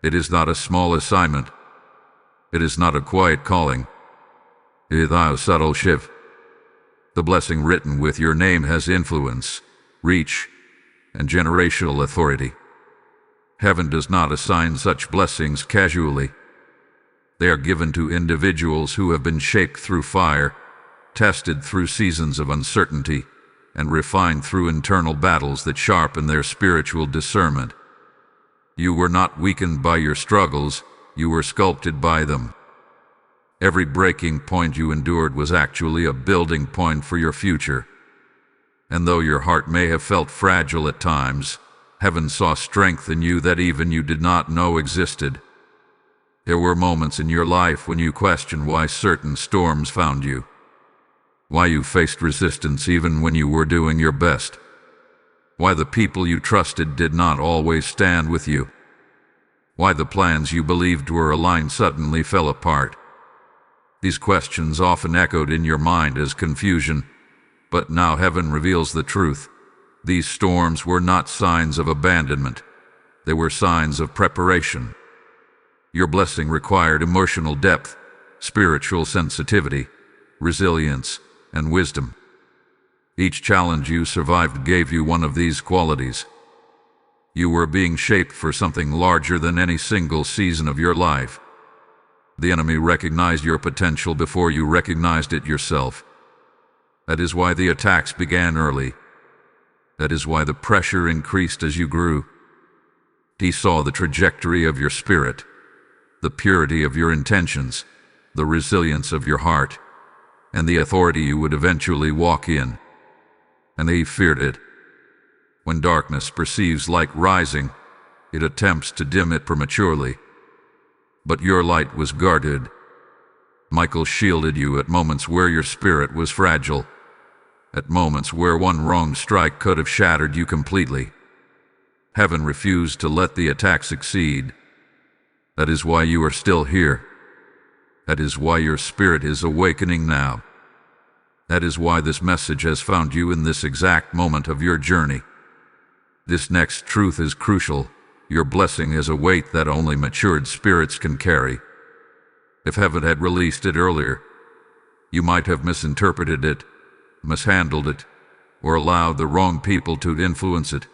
It is not a small assignment. It is not a quiet calling. It is a subtle shift. The blessing written with your name has influence, reach, and generational authority. Heaven does not assign such blessings casually. They are given to individuals who have been shaped through fire, tested through seasons of uncertainty, and refined through internal battles that sharpen their spiritual discernment. You were not weakened by your struggles, you were sculpted by them. Every breaking point you endured was actually a building point for your future. And though your heart may have felt fragile at times, heaven saw strength in you that even you did not know existed. There were moments in your life when you questioned why certain storms found you, why you faced resistance even when you were doing your best, why the people you trusted did not always stand with you, why the plans you believed were aligned suddenly fell apart. These questions often echoed in your mind as confusion, but now heaven reveals the truth. These storms were not signs of abandonment. They were signs of preparation. Your blessing required emotional depth, spiritual sensitivity, resilience, and wisdom. Each challenge you survived gave you one of these qualities. You were being shaped for something larger than any single season of your life. The enemy recognized your potential before you recognized it yourself. That is why the attacks began early. That is why the pressure increased as you grew. He saw the trajectory of your spirit, the purity of your intentions, the resilience of your heart, and the authority you would eventually walk in. And he feared it. When darkness perceives light rising, it attempts to dim it prematurely. But your light was guarded. Michael shielded you at moments where your spirit was fragile, at moments where one wrong strike could have shattered you completely. Heaven refused to let the attack succeed. That is why you are still here. That is why your spirit is awakening now. That is why this message has found you in this exact moment of your journey. This next truth is crucial. Your blessing is a weight that only matured spirits can carry. If heaven had released it earlier, you might have misinterpreted it, mishandled it, or allowed the wrong people to influence it.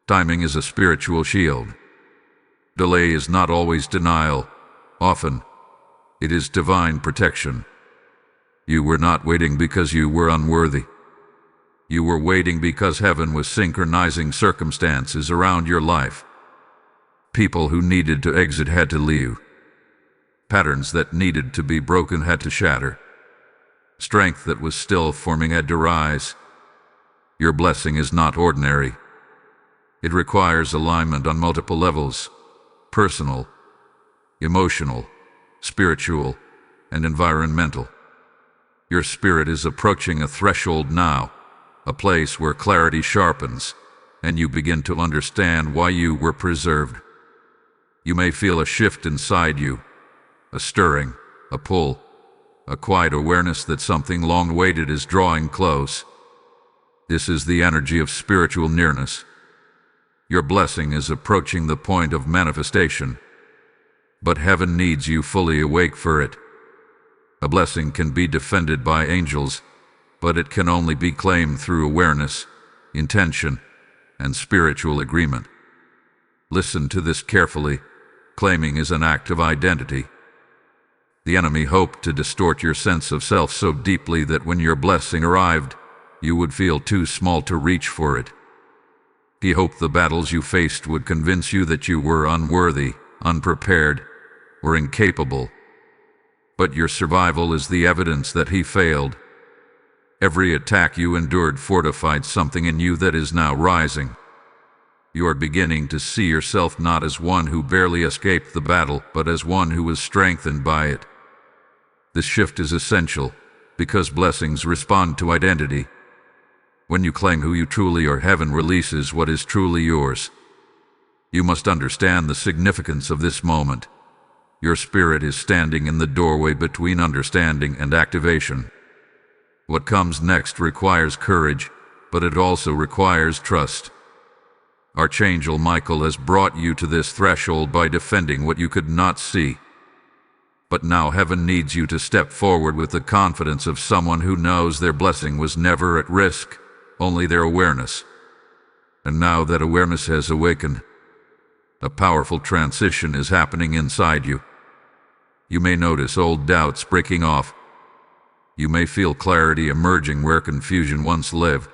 Timing is a spiritual shield. Delay is not always denial. Often, it is divine protection. You were not waiting because you were unworthy. You were waiting because heaven was synchronizing circumstances around your life. People who needed to exit had to leave. Patterns that needed to be broken had to shatter. Strength that was still forming had to rise. Your blessing is not ordinary. It requires alignment on multiple levels: personal, emotional, spiritual, and environmental. Your spirit is approaching a threshold now, a place where clarity sharpens, and you begin to understand why you were preserved. You may feel a shift inside you, a stirring, a pull, a quiet awareness that something long-awaited is drawing close. This is the energy of spiritual nearness. Your blessing is approaching the point of manifestation, but heaven needs you fully awake for it. A blessing can be defended by angels, but it can only be claimed through awareness, intention, and spiritual agreement. Listen to this carefully. Claiming is an act of identity. The enemy hoped to distort your sense of self so deeply that when your blessing arrived, you would feel too small to reach for it. He hoped the battles you faced would convince you that you were unworthy, unprepared, or incapable. But your survival is the evidence that he failed. Every attack you endured fortified something in you that is now rising. You are beginning to see yourself not as one who barely escaped the battle, but as one who was strengthened by it. This shift is essential, because blessings respond to identity. When you claim who you truly are, heaven releases what is truly yours. You must understand the significance of this moment. Your spirit is standing in the doorway between understanding and activation. What comes next requires courage, but it also requires trust. Archangel Michael has brought you to this threshold by defending what you could not see. But now heaven needs you to step forward with the confidence of someone who knows their blessing was never at risk, only their awareness. And now that awareness has awakened, a powerful transition is happening inside you. You may notice old doubts breaking off. You may feel clarity emerging where confusion once lived.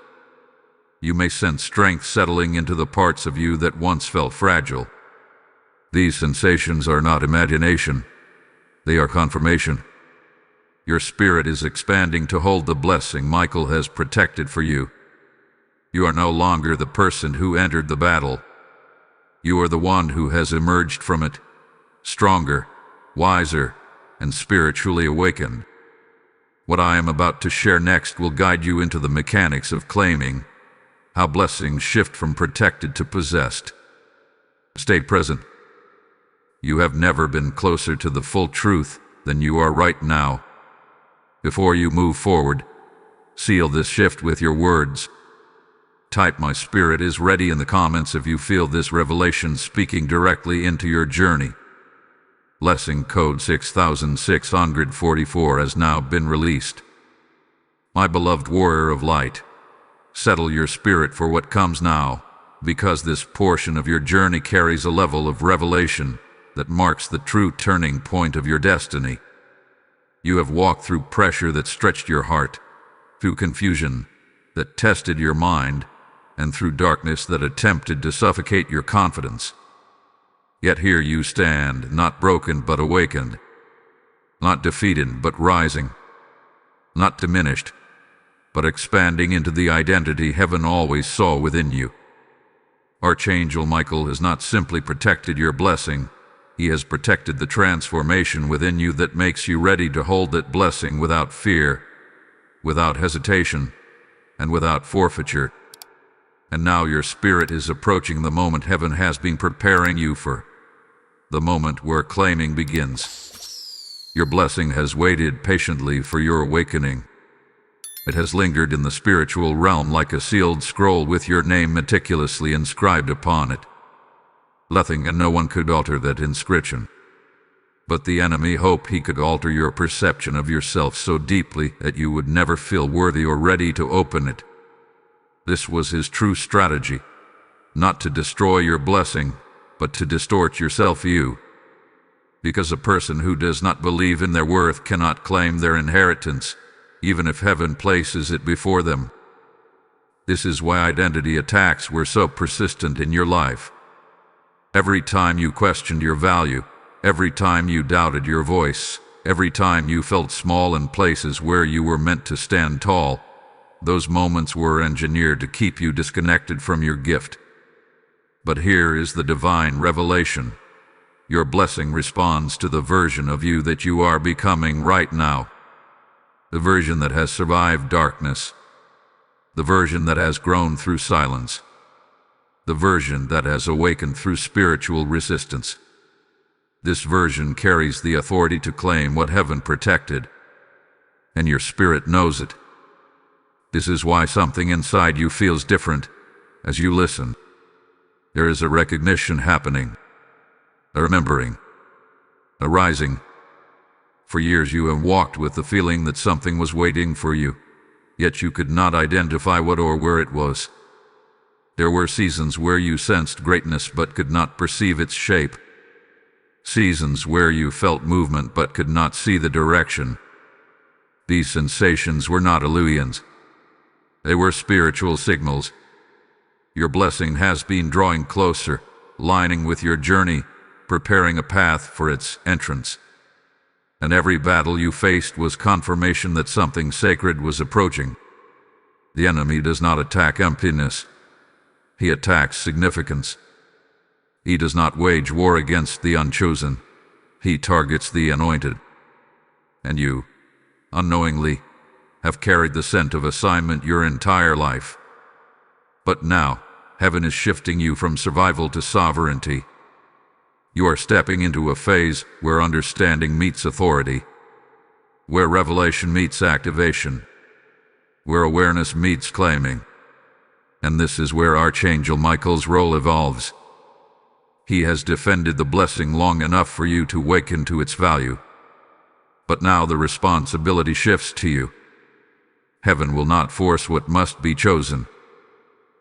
You may sense strength settling into the parts of you that once felt fragile. These sensations are not imagination. They are confirmation. Your spirit is expanding to hold the blessing Michael has protected for you. You are no longer the person who entered the battle. You are the one who has emerged from it, stronger, wiser, and spiritually awakened. What I am about to share next will guide you into the mechanics of claiming, how blessings shift from protected to possessed. Stay present. You have never been closer to the full truth than you are right now. Before you move forward, seal this shift with your words. Type "My spirit is ready" in the comments if you feel this revelation speaking directly into your journey. Blessing code 6644 has now been released. My beloved warrior of light, settle your spirit for what comes now, because this portion of your journey carries a level of revelation that marks the true turning point of your destiny. You have walked through pressure that stretched your heart, through confusion that tested your mind, and through darkness that attempted to suffocate your confidence. Yet here you stand, not broken but awakened, not defeated but rising, not diminished, but expanding into the identity heaven always saw within you. Archangel Michael has not simply protected your blessing, he has protected the transformation within you that makes you ready to hold that blessing without fear, without hesitation, and without forfeiture. And now your spirit is approaching the moment heaven has been preparing you for, the moment where claiming begins. Your blessing has waited patiently for your awakening. It has lingered in the spiritual realm like a sealed scroll with your name meticulously inscribed upon it. Nothing and no one could alter that inscription. But the enemy hoped he could alter your perception of yourself so deeply that you would never feel worthy or ready to open it. This was his true strategy, not to destroy your blessing, but to distort your self-view. Because a person who does not believe in their worth cannot claim their inheritance, even if heaven places it before them. This is why identity attacks were so persistent in your life. Every time you questioned your value, every time you doubted your voice, every time you felt small in places where you were meant to stand tall, those moments were engineered to keep you disconnected from your gift. But here is the divine revelation. Your blessing responds to the version of you that you are becoming right now. The version that has survived darkness. The version that has grown through silence. The version that has awakened through spiritual resistance. This version carries the authority to claim what heaven protected, and your spirit knows it. This is why something inside you feels different as you listen. There is a recognition happening, a remembering, a rising. For years you have walked with the feeling that something was waiting for you, yet you could not identify what or where it was. There were seasons where you sensed greatness but could not perceive its shape. Seasons where you felt movement but could not see the direction. These sensations were not illusions. They were spiritual signals. Your blessing has been drawing closer, lining with your journey, preparing a path for its entrance. And every battle you faced was confirmation that something sacred was approaching. The enemy does not attack emptiness. He attacks significance. He does not wage war against the unchosen. He targets the anointed. And you, unknowingly, have carried the scent of assignment your entire life. But now, heaven is shifting you from survival to sovereignty. You are stepping into a phase where understanding meets authority, where revelation meets activation, where awareness meets claiming. And this is where Archangel Michael's role evolves. He has defended the blessing long enough for you to awaken to its value. But now the responsibility shifts to you. Heaven will not force what must be chosen.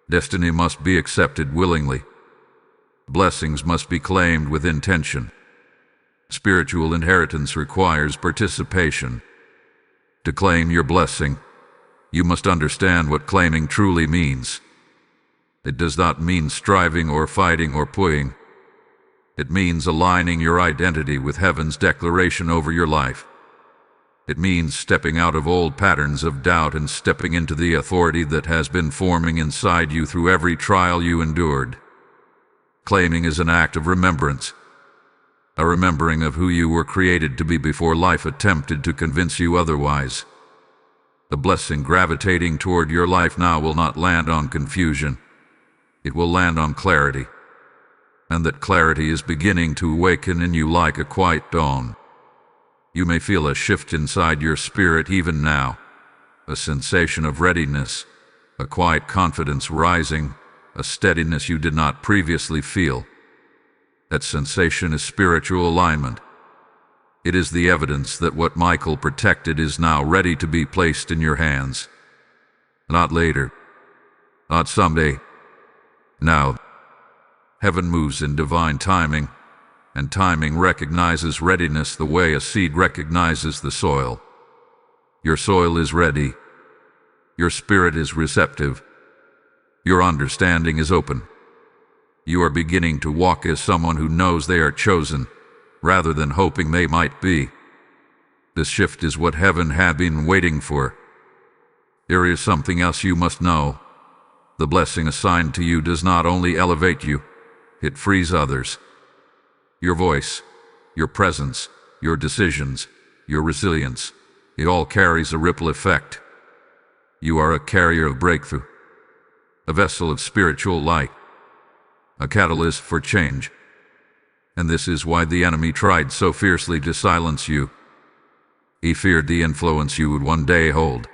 Destiny must be accepted willingly. Blessings must be claimed with intention. Spiritual inheritance requires participation. To claim your blessing, you must understand what claiming truly means. It does not mean striving or fighting or pulling. It means aligning your identity with heaven's declaration over your life. It means stepping out of old patterns of doubt and stepping into the authority that has been forming inside you through every trial you endured. Claiming is an act of remembrance, a remembering of who you were created to be before life attempted to convince you otherwise. The blessing gravitating toward your life now will not land on confusion. It will land on clarity. And that clarity is beginning to awaken in you like a quiet dawn. You may feel a shift inside your spirit even now, a sensation of readiness, a quiet confidence rising, a steadiness you did not previously feel. That sensation is spiritual alignment. It is the evidence that what Michael protected is now ready to be placed in your hands. Not later, not someday. Now. Heaven moves in divine timing, and timing recognizes readiness the way a seed recognizes the soil. Your soil is ready. Your spirit is receptive. Your understanding is open. You are beginning to walk as someone who knows they are chosen, rather than hoping they might be. This shift is what heaven had been waiting for. There is something else you must know. The blessing assigned to you does not only elevate you, it frees others. Your voice, your presence, your decisions, your resilience, it all carries a ripple effect. You are a carrier of breakthrough, a vessel of spiritual light, a catalyst for change. And this is why the enemy tried so fiercely to silence you. He feared the influence you would one day hold.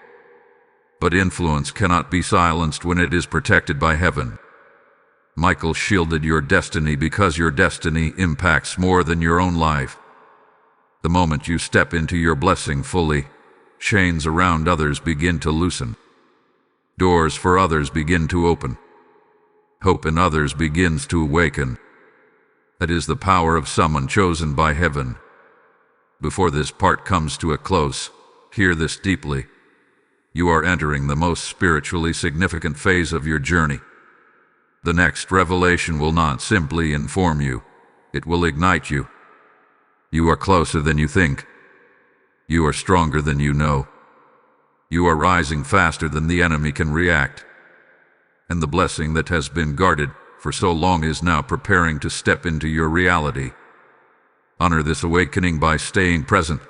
But influence cannot be silenced when it is protected by heaven. Michael shielded your destiny because your destiny impacts more than your own life. The moment you step into your blessing fully, chains around others begin to loosen. Doors for others begin to open. Hope in others begins to awaken. That is the power of someone chosen by heaven. Before this part comes to a close, hear this deeply. You are entering the most spiritually significant phase of your journey. The next revelation will not simply inform you, it will ignite you. You are closer than you think. You are stronger than you know. You are rising faster than the enemy can react. And the blessing that has been guarded for so long is now preparing to step into your reality. Honor this awakening by staying present.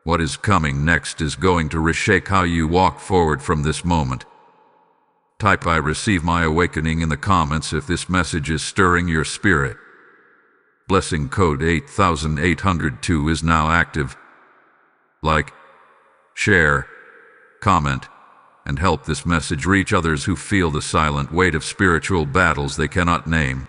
What is coming next is going to reshape how you walk forward from this moment. Type "I receive my awakening" in the comments if this message is stirring your spirit. Blessing code 8802 is now active. Like, share, comment, and help this message reach others who feel the silent weight of spiritual battles they cannot name.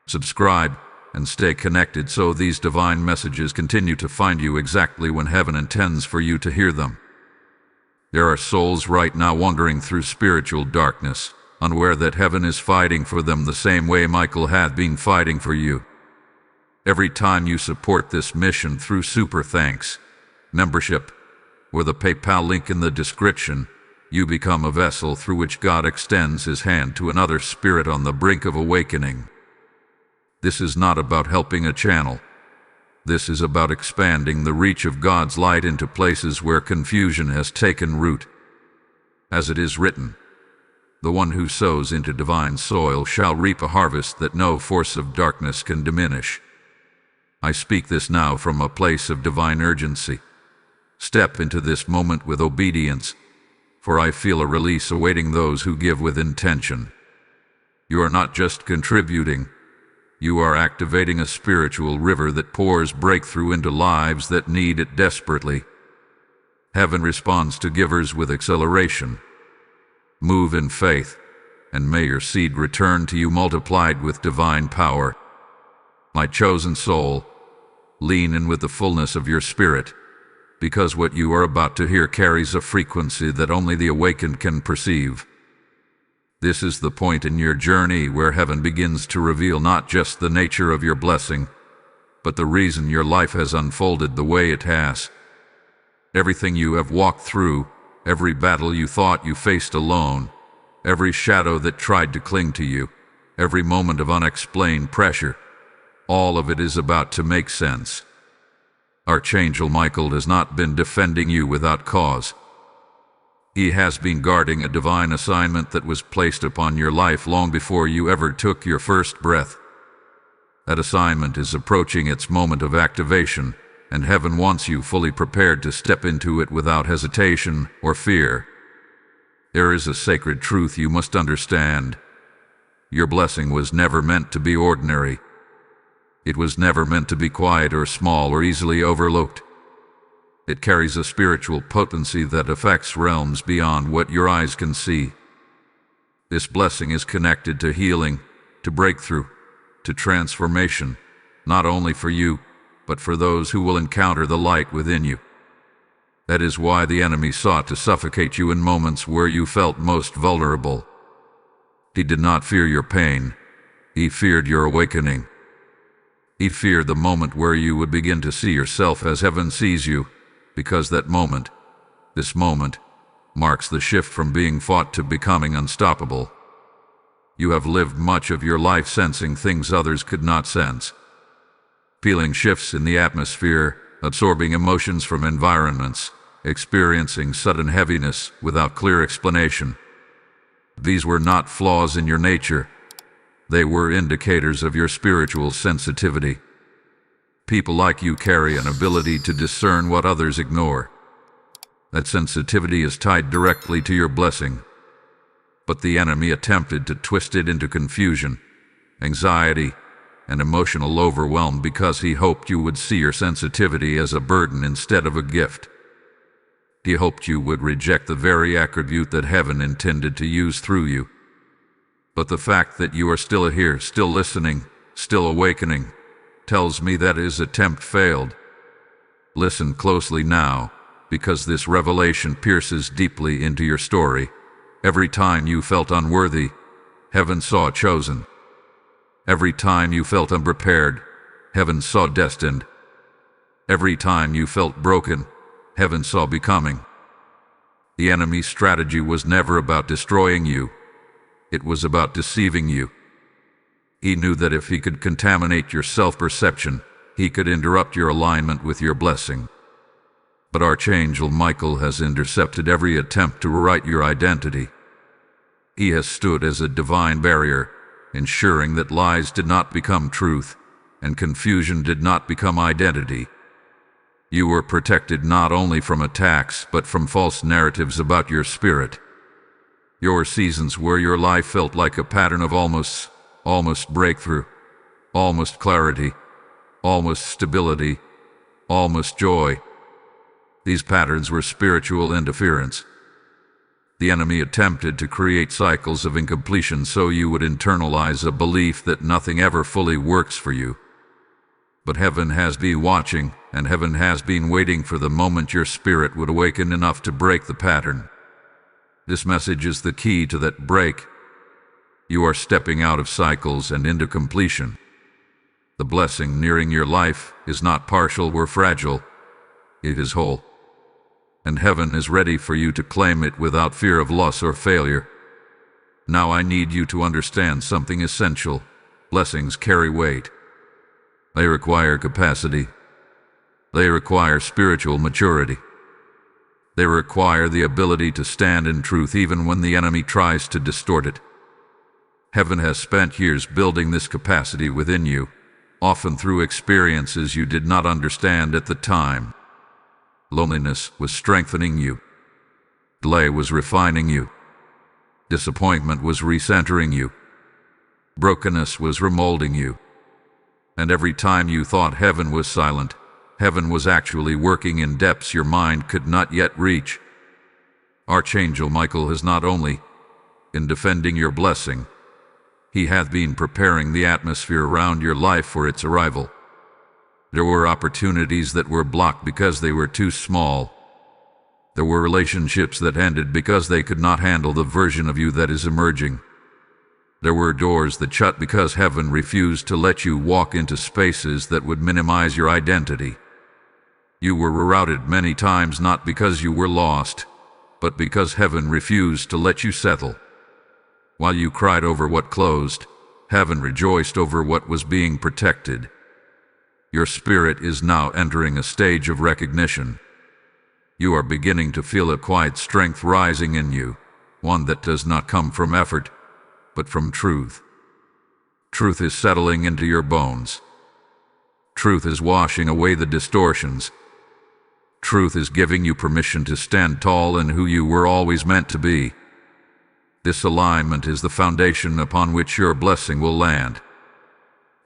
Subscribe and stay connected so these divine messages continue to find you exactly when heaven intends for you to hear them. There are souls right now wandering through spiritual darkness, unaware that heaven is fighting for them the same way Michael had been fighting for you. Every time you support this mission through super thanks, membership, or the PayPal link in the description, you become a vessel through which God extends His hand to another spirit on the brink of awakening. This is not about helping a channel. This is about expanding the reach of God's light into places where confusion has taken root. As it is written, "The one who sows into divine soil shall reap a harvest that no force of darkness can diminish." I speak this now from a place of divine urgency. Step into this moment with obedience, for I feel a release awaiting those who give with intention. You are not just contributing. You are activating a spiritual river that pours breakthrough into lives that need it desperately. Heaven responds to givers with acceleration. Move in faith, and may your seed return to you multiplied with divine power. My chosen soul, lean in with the fullness of your spirit, because what you are about to hear carries a frequency that only the awakened can perceive. This is the point in your journey where heaven begins to reveal not just the nature of your blessing, but the reason your life has unfolded the way it has. Everything you have walked through, every battle you thought you faced alone, every shadow that tried to cling to you, every moment of unexplained pressure, all of it is about to make sense. Archangel Michael has not been defending you without cause. He has been guarding a divine assignment that was placed upon your life long before you ever took your first breath. That assignment is approaching its moment of activation, and heaven wants you fully prepared to step into it without hesitation or fear. There is a sacred truth you must understand. Your blessing was never meant to be ordinary. It was never meant to be quiet or small or easily overlooked. It carries a spiritual potency that affects realms beyond what your eyes can see. This blessing is connected to healing, to breakthrough, to transformation, not only for you, but for those who will encounter the light within you. That is why the enemy sought to suffocate you in moments where you felt most vulnerable. He did not fear your pain. He feared your awakening. He feared the moment where you would begin to see yourself as heaven sees you, because that moment, this moment, marks the shift from being fought to becoming unstoppable. You have lived much of your life sensing things others could not sense, feeling shifts in the atmosphere, absorbing emotions from environments, experiencing sudden heaviness without clear explanation. These were not flaws in your nature. They were indicators of your spiritual sensitivity. People like you carry an ability to discern what others ignore. That sensitivity is tied directly to your blessing. But the enemy attempted to twist it into confusion, anxiety, and emotional overwhelm because he hoped you would see your sensitivity as a burden instead of a gift. He hoped you would reject the very attribute that heaven intended to use through you. But the fact that you are still here, still listening, still awakening, tells me that his attempt failed. Listen closely now, because this revelation pierces deeply into your story. Every time you felt unworthy, heaven saw chosen. Every time you felt unprepared, heaven saw destined. Every time you felt broken, heaven saw becoming. The enemy's strategy was never about destroying you. It was about deceiving you. He knew that if he could contaminate your self-perception, he could interrupt your alignment with your blessing. But Archangel Michael has intercepted every attempt to rewrite your identity. He has stood as a divine barrier, ensuring that lies did not become truth, and confusion did not become identity. You were protected not only from attacks, but from false narratives about your spirit. Your seasons where your life felt like a pattern of almost breakthrough, almost clarity, almost stability, almost joy. These patterns were spiritual interference. The enemy attempted to create cycles of incompletion so you would internalize a belief that nothing ever fully works for you. But heaven has been watching, and heaven has been waiting for the moment your spirit would awaken enough to break the pattern. This message is the key to that break. You are stepping out of cycles and into completion. The blessing nearing your life is not partial or fragile. It is whole. And heaven is ready for you to claim it without fear of loss or failure. Now I need you to understand something essential. Blessings carry weight. They require capacity. They require spiritual maturity. They require the ability to stand in truth even when the enemy tries to distort it. Heaven has spent years building this capacity within you, often through experiences you did not understand at the time. Loneliness was strengthening you. Delay was refining you. Disappointment was recentering you. Brokenness was remolding you. And every time you thought heaven was silent, heaven was actually working in depths your mind could not yet reach. Archangel Michael has not only been defending your blessing, he hath been preparing the atmosphere around your life for its arrival. There were opportunities that were blocked because they were too small. There were relationships that ended because they could not handle the version of you that is emerging. There were doors that shut because heaven refused to let you walk into spaces that would minimize your identity. You were rerouted many times not because you were lost, but because heaven refused to let you settle. While you cried over what closed, heaven rejoiced over what was being protected. Your spirit is now entering a stage of recognition. You are beginning to feel a quiet strength rising in you, one that does not come from effort, but from truth. Truth is settling into your bones. Truth is washing away the distortions. Truth is giving you permission to stand tall in who you were always meant to be. This alignment is the foundation upon which your blessing will land.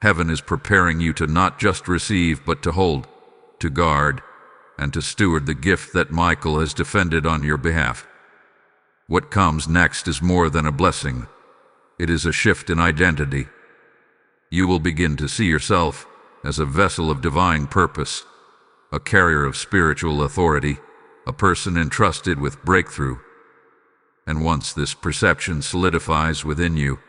Heaven is preparing you to not just receive, but to hold, to guard, and to steward the gift that Michael has defended on your behalf. What comes next is more than a blessing. It is a shift in identity. You will begin to see yourself as a vessel of divine purpose, a carrier of spiritual authority, a person entrusted with breakthrough. And once this perception solidifies within you,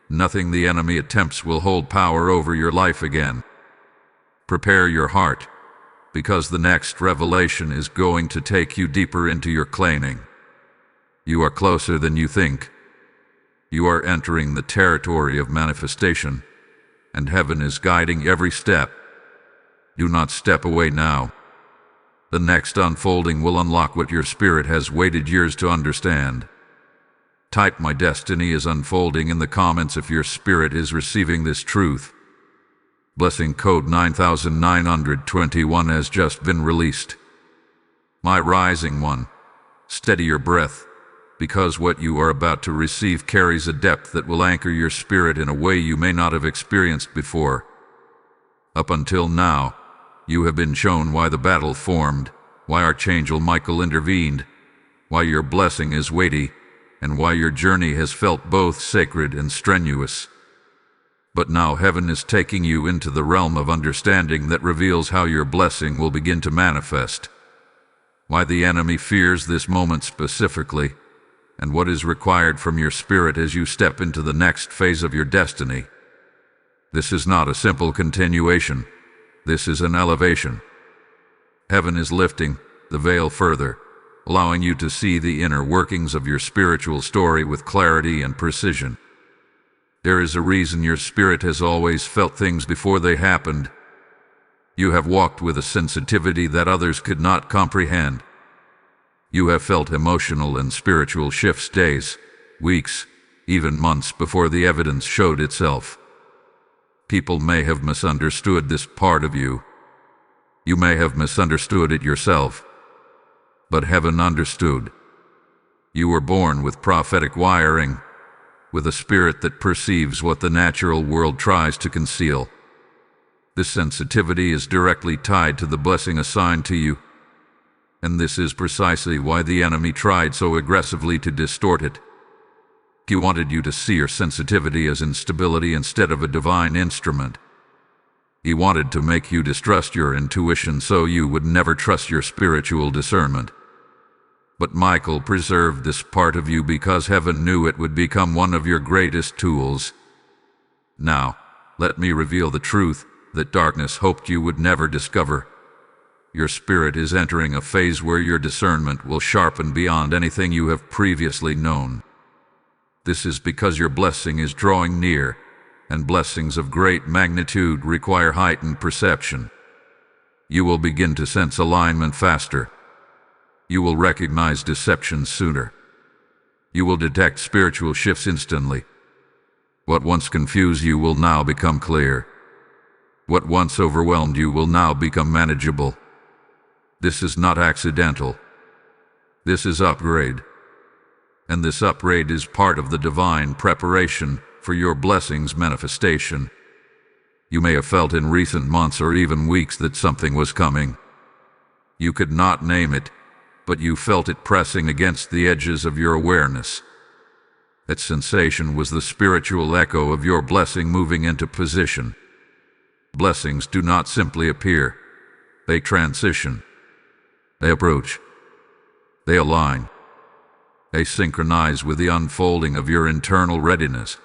nothing the enemy attempts will hold power over your life again. Prepare your heart, because the next revelation is going to take you deeper into your claiming. You are closer than you think. You are entering the territory of manifestation, and heaven is guiding every step. Do not step away now. The next unfolding will unlock what your spirit has waited years to understand. Type "My destiny is unfolding" in the comments if your spirit is receiving this truth. Blessing code 9921 has just been released. My rising one, steady your breath, because what you are about to receive carries a depth that will anchor your spirit in a way you may not have experienced before. Up until now, you have been shown why the battle formed, why Archangel Michael intervened, why your blessing is weighty, and why your journey has felt both sacred and strenuous. But now heaven is taking you into the realm of understanding that reveals how your blessing will begin to manifest, why the enemy fears this moment specifically, and what is required from your spirit as you step into the next phase of your destiny. This is not a simple continuation. This is an elevation. Heaven is lifting the veil further, allowing you to see the inner workings of your spiritual story with clarity and precision. There is a reason your spirit has always felt things before they happened. You have walked with a sensitivity that others could not comprehend. You have felt emotional and spiritual shifts days, weeks, even months before the evidence showed itself. People may have misunderstood this part of you. You may have misunderstood it yourself. But heaven understood. You were born with prophetic wiring, with a spirit that perceives what the natural world tries to conceal. This sensitivity is directly tied to the blessing assigned to you. And this is precisely why the enemy tried so aggressively to distort it. He wanted you to see your sensitivity as instability instead of a divine instrument. He wanted to make you distrust your intuition so you would never trust your spiritual discernment. But Michael preserved this part of you because heaven knew it would become one of your greatest tools. Now, let me reveal the truth that darkness hoped you would never discover. Your spirit is entering a phase where your discernment will sharpen beyond anything you have previously known. This is because your blessing is drawing near, and blessings of great magnitude require heightened perception. You will begin to sense alignment faster. You will recognize deception sooner. You will detect spiritual shifts instantly. What once confused you will now become clear. What once overwhelmed you will now become manageable. This is not accidental. This is upgrade. And this upgrade is part of the divine preparation for your blessing's manifestation. You may have felt in recent months or even weeks that something was coming. You could not name it, but you felt it pressing against the edges of your awareness. That sensation was the spiritual echo of your blessing moving into position. Blessings do not simply appear. They transition. They approach. They align. They synchronize with the unfolding of your internal readiness.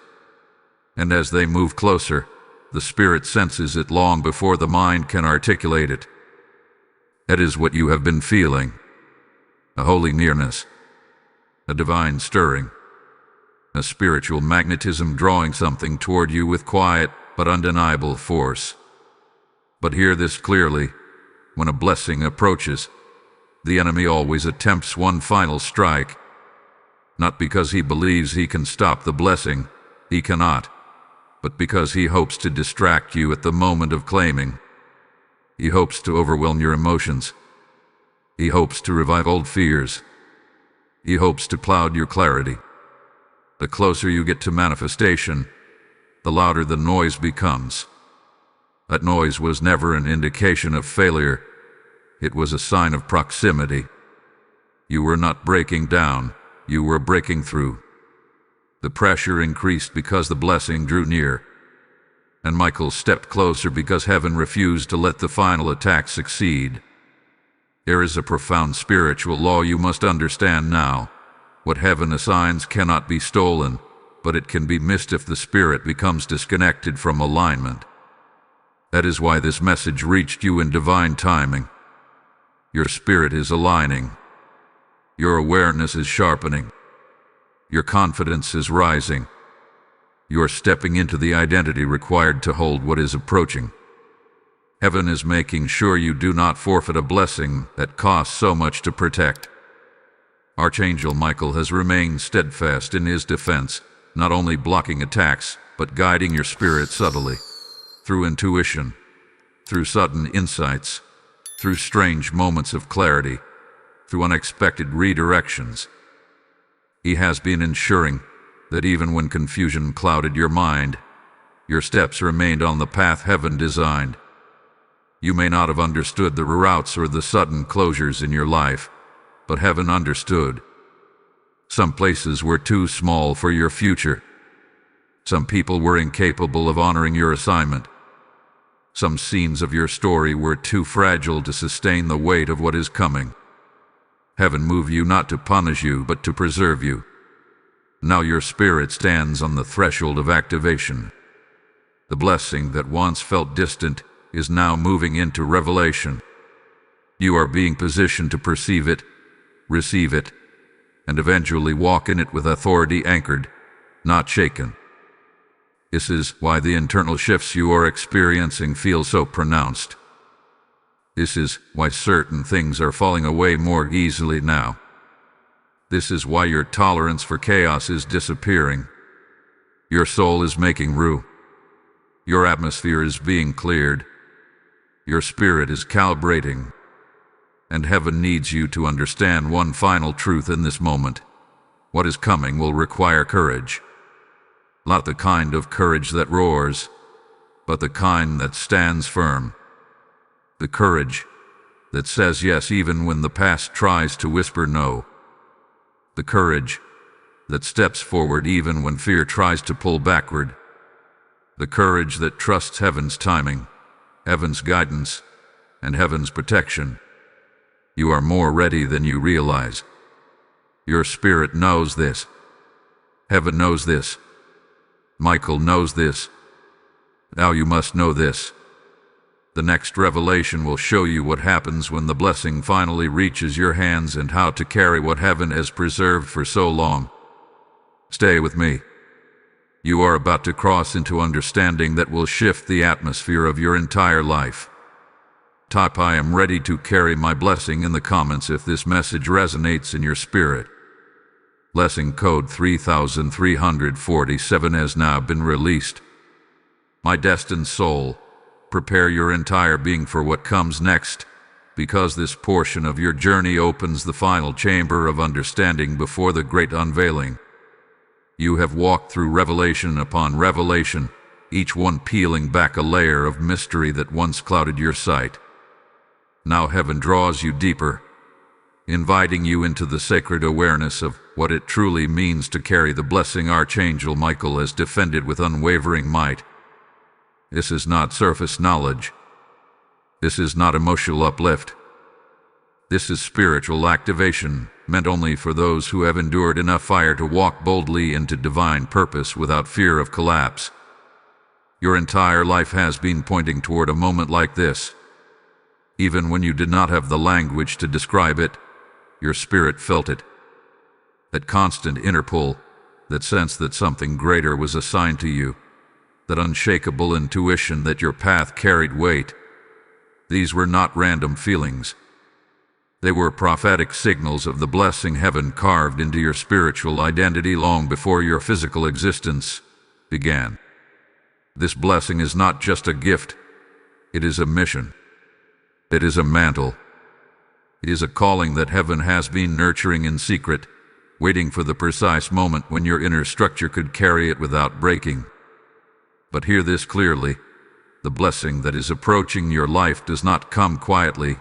And as they move closer, the spirit senses it long before the mind can articulate it. That is what you have been feeling. A holy nearness. A divine stirring. A spiritual magnetism drawing something toward you with quiet but undeniable force. But hear this clearly. When a blessing approaches, the enemy always attempts one final strike. Not because he believes he can stop the blessing, he cannot, but because he hopes to distract you at the moment of claiming. He hopes to overwhelm your emotions. He hopes to revive old fears. He hopes to cloud your clarity. The closer you get to manifestation, the louder the noise becomes. That noise was never an indication of failure. It was a sign of proximity. You were not breaking down. You were breaking through. The pressure increased because the blessing drew near. And Michael stepped closer because heaven refused to let the final attack succeed. There is a profound spiritual law you must understand now. What heaven assigns cannot be stolen, but it can be missed if the spirit becomes disconnected from alignment. That is why this message reached you in divine timing. Your spirit is aligning. Your awareness is sharpening. Your confidence is rising. You are stepping into the identity required to hold what is approaching. Heaven is making sure you do not forfeit a blessing that costs so much to protect. Archangel Michael has remained steadfast in his defense, not only blocking attacks, but guiding your spirit subtly, through intuition, through sudden insights, through strange moments of clarity, through unexpected redirections. He has been ensuring that even when confusion clouded your mind, your steps remained on the path heaven designed. You may not have understood the routes or the sudden closures in your life, but heaven understood. Some places were too small for your future. Some people were incapable of honoring your assignment. Some scenes of your story were too fragile to sustain the weight of what is coming. Heaven moved you not to punish you, but to preserve you. Now your spirit stands on the threshold of activation. The blessing that once felt distant is now moving into revelation. You are being positioned to perceive it, receive it, and eventually walk in it with authority anchored, not shaken. This is why the internal shifts you are experiencing feel so pronounced. This is why certain things are falling away more easily now. This is why your tolerance for chaos is disappearing. Your soul is making room. Your atmosphere is being cleared. Your spirit is calibrating. And heaven needs you to understand one final truth in this moment. What is coming will require courage. Not the kind of courage that roars, but the kind that stands firm. The courage that says yes even when the past tries to whisper no. The courage that steps forward even when fear tries to pull backward. The courage that trusts heaven's timing, heaven's guidance, and heaven's protection. You are more ready than you realize. Your spirit knows this. Heaven knows this. Michael knows this. Now you must know this. The next revelation will show you what happens when the blessing finally reaches your hands and how to carry what heaven has preserved for so long. Stay with me. You are about to cross into understanding that will shift the atmosphere of your entire life. Type "I am ready to carry my blessing" in the comments if this message resonates in your spirit. Blessing code 3347 has now been released. My destined soul, prepare your entire being for what comes next, because this portion of your journey opens the final chamber of understanding before the great unveiling. You have walked through revelation upon revelation, each one peeling back a layer of mystery that once clouded your sight. Now heaven draws you deeper, inviting you into the sacred awareness of what it truly means to carry the blessing Archangel Michael has defended with unwavering might. This is not surface knowledge. This is not emotional uplift. This is spiritual activation, meant only for those who have endured enough fire to walk boldly into divine purpose without fear of collapse. Your entire life has been pointing toward a moment like this. Even when you did not have the language to describe it, your spirit felt it. That constant inner pull, that sense that something greater was assigned to you, that unshakable intuition that your path carried weight. These were not random feelings. They were prophetic signals of the blessing heaven carved into your spiritual identity long before your physical existence began. This blessing is not just a gift. It is a mission. It is a mantle. It is a calling that heaven has been nurturing in secret, waiting for the precise moment when your inner structure could carry it without breaking. But hear this clearly. The blessing that is approaching your life does not come quietly.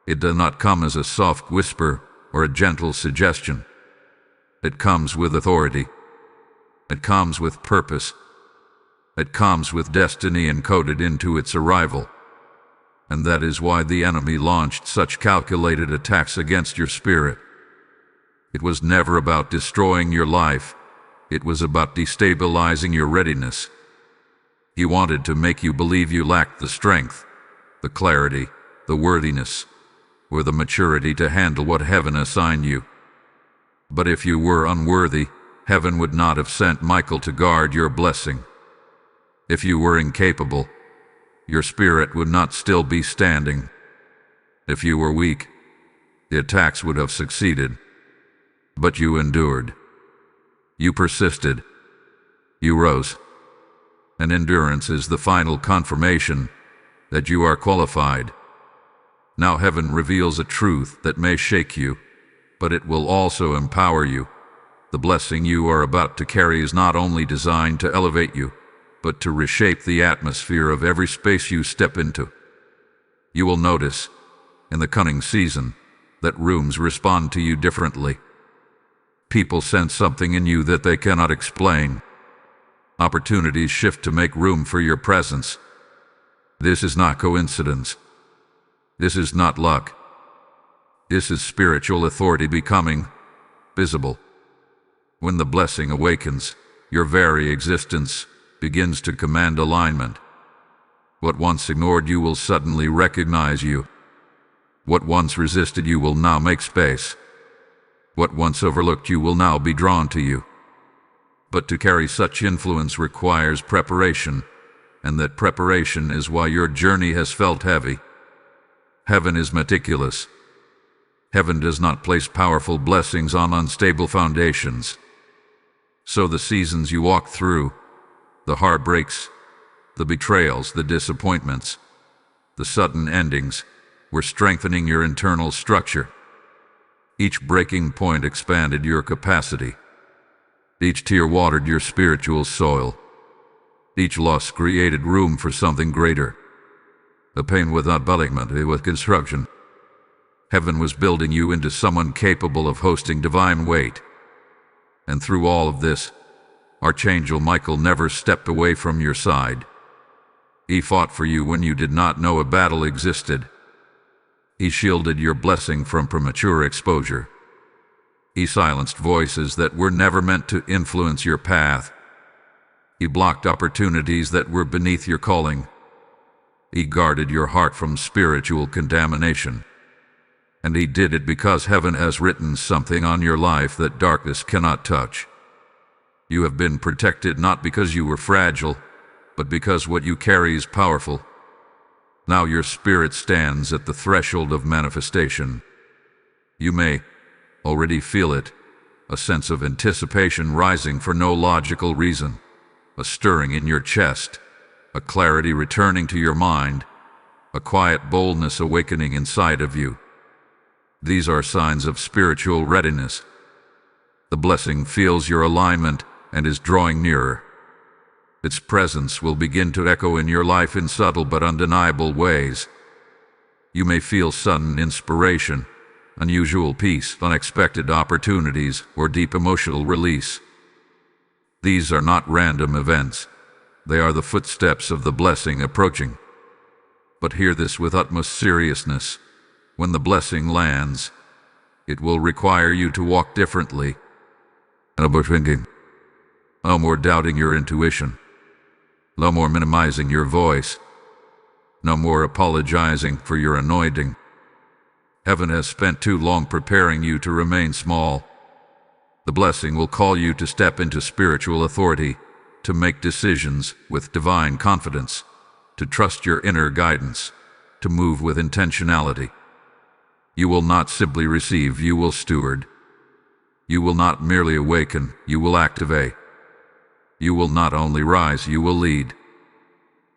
It does not come as a soft whisper or a gentle suggestion. It comes with authority. It comes with purpose. It comes with destiny encoded into its arrival. And that is why the enemy launched such calculated attacks against your spirit. It was never about destroying your life. It was about destabilizing your readiness. He wanted to make you believe you lacked the strength, the clarity, the worthiness, or the maturity to handle what heaven assigned you. But if you were unworthy, heaven would not have sent Michael to guard your blessing. If you were incapable, your spirit would not still be standing. If you were weak, the attacks would have succeeded. But you endured. You persisted. You rose. And endurance is the final confirmation that you are qualified. Now heaven reveals a truth that may shake you, but it will also empower you. The blessing you are about to carry is not only designed to elevate you, but to reshape the atmosphere of every space you step into. You will notice, in the coming season, that rooms respond to you differently. People sense something in you that they cannot explain. Opportunities shift to make room for your presence. This is not coincidence. This is not luck. This is spiritual authority becoming visible. When the blessing awakens, your very existence begins to command alignment. What once ignored you will suddenly recognize you. What once resisted you will now make space. What once overlooked you will now be drawn to you. But to carry such influence requires preparation, and that preparation is why your journey has felt heavy. Heaven is meticulous. Heaven does not place powerful blessings on unstable foundations. So the seasons you walk through, the heartbreaks, the betrayals, the disappointments, the sudden endings, were strengthening your internal structure. Each breaking point expanded your capacity. Each tear watered your spiritual soil. Each loss created room for something greater. The pain without embellishment, it was construction. Heaven was building you into someone capable of hosting divine weight. And through all of this, Archangel Michael never stepped away from your side. He fought for you when you did not know a battle existed. He shielded your blessing from premature exposure. He silenced voices that were never meant to influence your path. He blocked opportunities that were beneath your calling. He guarded your heart from spiritual contamination. And he did it because heaven has written something on your life that darkness cannot touch. You have been protected not because you were fragile, but because what you carry is powerful. Now your spirit stands at the threshold of manifestation. You may already feel it, a sense of anticipation rising for no logical reason, a stirring in your chest, a clarity returning to your mind, a quiet boldness awakening inside of you. These are signs of spiritual readiness. The blessing feels your alignment and is drawing nearer. Its presence will begin to echo in your life in subtle but undeniable ways. You may feel sudden inspiration, unusual peace, unexpected opportunities, or deep emotional release. These are not random events. They are the footsteps of the blessing approaching. But hear this with utmost seriousness. When the blessing lands, it will require you to walk differently. No more thinking. No more doubting your intuition. No more minimizing your voice. No more apologizing for your anointing. Heaven has spent too long preparing you to remain small. The blessing will call you to step into spiritual authority, to make decisions with divine confidence, to trust your inner guidance, to move with intentionality. You will not simply receive, you will steward. You will not merely awaken, you will activate. You will not only rise, you will lead.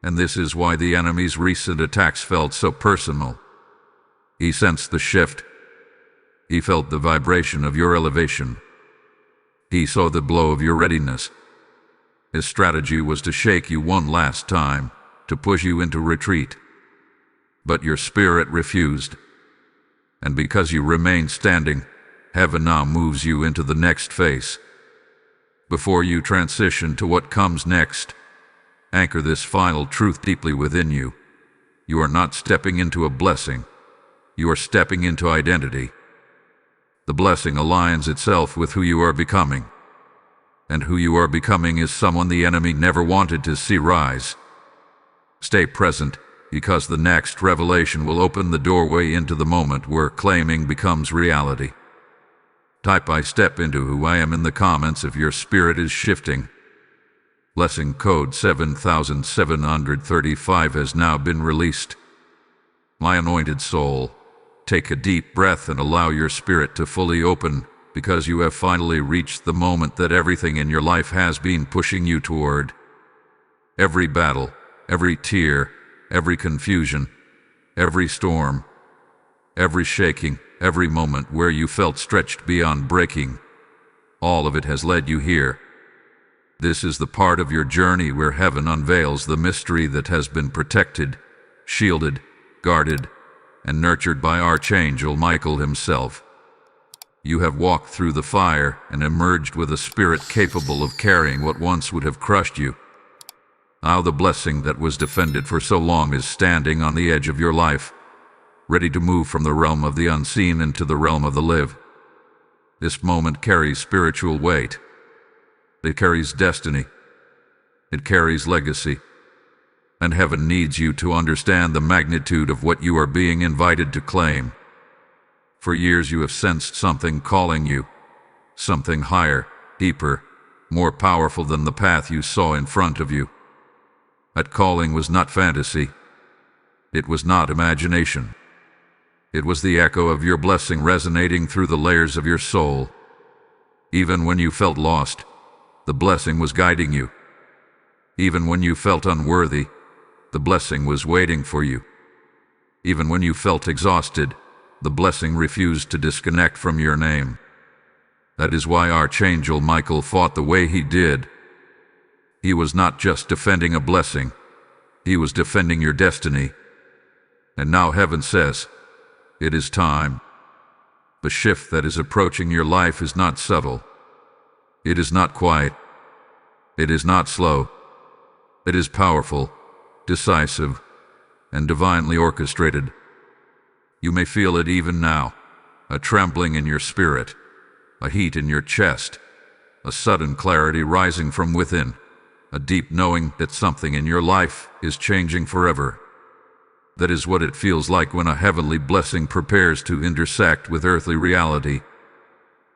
And this is why the enemy's recent attacks felt so personal. He sensed the shift. He felt the vibration of your elevation. He saw the blow of your readiness. His strategy was to shake you one last time, to push you into retreat. But your spirit refused. And because you remained standing, heaven now moves you into the next phase. Before you transition to what comes next, anchor this final truth deeply within you. You are not stepping into a blessing. You are stepping into identity. The blessing aligns itself with who you are becoming. And who you are becoming is someone the enemy never wanted to see rise. Stay present, because the next revelation will open the doorway into the moment where claiming becomes reality. Type "I step into who I am" in the comments if your spirit is shifting. Blessing code 7735 has now been released. My anointed soul, take a deep breath and allow your spirit to fully open, because you have finally reached the moment that everything in your life has been pushing you toward. Every battle, every tear, every confusion, every storm, every shaking, every moment where you felt stretched beyond breaking, all of it has led you here. This is the part of your journey where heaven unveils the mystery that has been protected, shielded, guarded, and nurtured by Archangel Michael himself. You have walked through the fire and emerged with a spirit capable of carrying what once would have crushed you. Now the blessing that was defended for so long is standing on the edge of your life, ready to move from the realm of the unseen into the realm of the live. This moment carries spiritual weight. It carries destiny. It carries legacy. And heaven needs you to understand the magnitude of what you are being invited to claim. For years you have sensed something calling you, something higher, deeper, more powerful than the path you saw in front of you. That calling was not fantasy. It was not imagination. It was the echo of your blessing resonating through the layers of your soul. Even when you felt lost, the blessing was guiding you. Even when you felt unworthy, the blessing was waiting for you. Even when you felt exhausted, the blessing refused to disconnect from your name. That is why Archangel Michael fought the way he did. He was not just defending a blessing, he was defending your destiny. And now heaven says, it is time. The shift that is approaching your life is not subtle. It is not quiet. It is not slow. It is powerful, decisive, and divinely orchestrated. You may feel it even now, a trembling in your spirit, a heat in your chest, a sudden clarity rising from within, a deep knowing that something in your life is changing forever. That is what it feels like when a heavenly blessing prepares to intersect with earthly reality.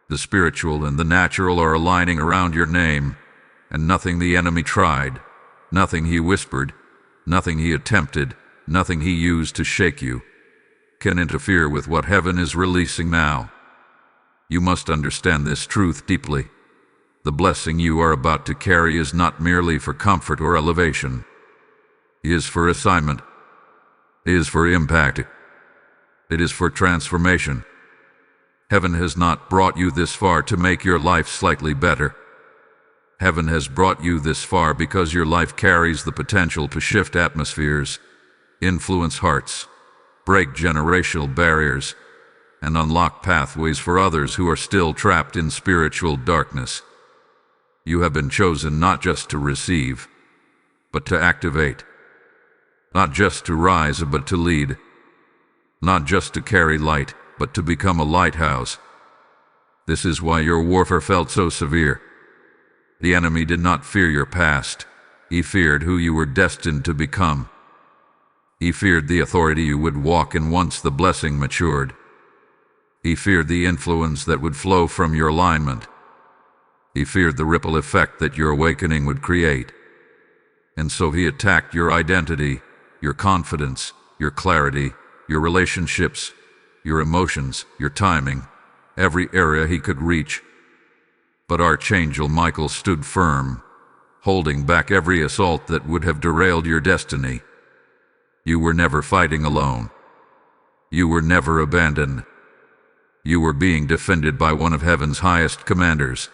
The spiritual and the natural are aligning around your name, and nothing the enemy tried, nothing he whispered, nothing he attempted, nothing he used to shake you, can interfere with what heaven is releasing now. You must understand this truth deeply. The blessing you are about to carry is not merely for comfort or elevation. It is for assignment. It is for impact. It is for transformation. Heaven has not brought you this far to make your life slightly better. Heaven has brought you this far because your life carries the potential to shift atmospheres, influence hearts, break generational barriers, and unlock pathways for others who are still trapped in spiritual darkness. You have been chosen not just to receive, but to activate. Not just to rise, but to lead. Not just to carry light, but to become a lighthouse. This is why your warfare felt so severe. The enemy did not fear your past. He feared who you were destined to become. He feared the authority you would walk in once the blessing matured. He feared the influence that would flow from your alignment. He feared the ripple effect that your awakening would create. And so he attacked your identity, your confidence, your clarity, your relationships, your emotions, your timing, every area he could reach. But Archangel Michael stood firm, holding back every assault that would have derailed your destiny. You were never fighting alone. You were never abandoned. You were being defended by one of heaven's highest commanders.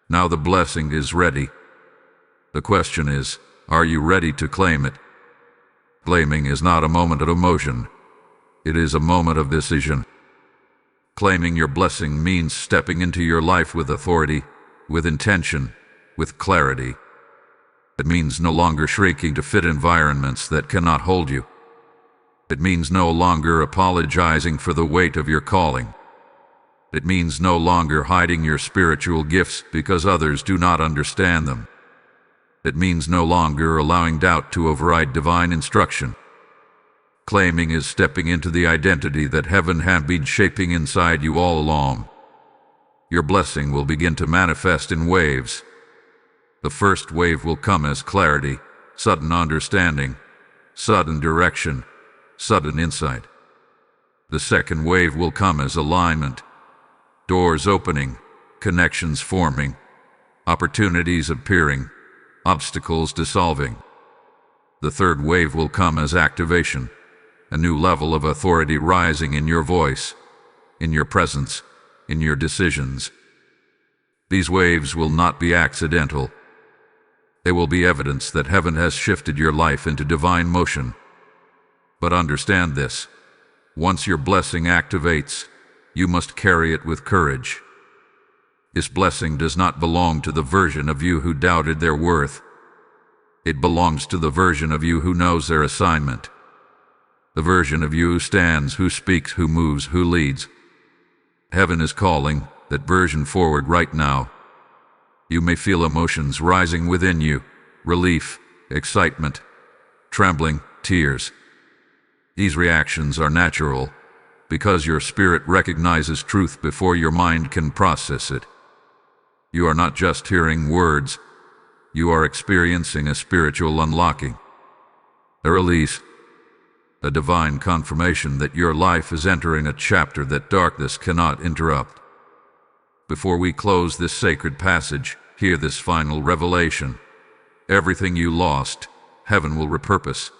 Now the blessing is ready. The question is, are you ready to claim it? Claiming is not a moment of emotion. It is a moment of decision. Claiming your blessing means stepping into your life with authority, with intention, with clarity. It means no longer shrinking to fit environments that cannot hold you. It means no longer apologizing for the weight of your calling. It means no longer hiding your spiritual gifts because others do not understand them. It means no longer allowing doubt to override divine instruction. Claiming is stepping into the identity that heaven had been shaping inside you all along. Your blessing will begin to manifest in waves. The first wave will come as clarity, sudden understanding, sudden direction, sudden insight. The second wave will come as alignment, doors opening, connections forming, opportunities appearing, obstacles dissolving. The third wave will come as activation, a new level of authority rising in your voice, in your presence, in your decisions. These waves will not be accidental. They will be evidence that heaven has shifted your life into divine motion. But understand this: once your blessing activates, you must carry it with courage. This blessing does not belong to the version of you who doubted their worth. It belongs to the version of you who knows their assignment. The version of you who stands, who speaks, who moves, who leads. Heaven is calling that version forward right now. You may feel emotions rising within you: relief, excitement, trembling, tears. These reactions are natural because your spirit recognizes truth before your mind can process it. You are not just hearing words, you are experiencing a spiritual unlocking, a release, a divine confirmation that your life is entering a chapter that darkness cannot interrupt. Before we close this sacred passage, hear this final revelation. Everything you lost, heaven will repurpose.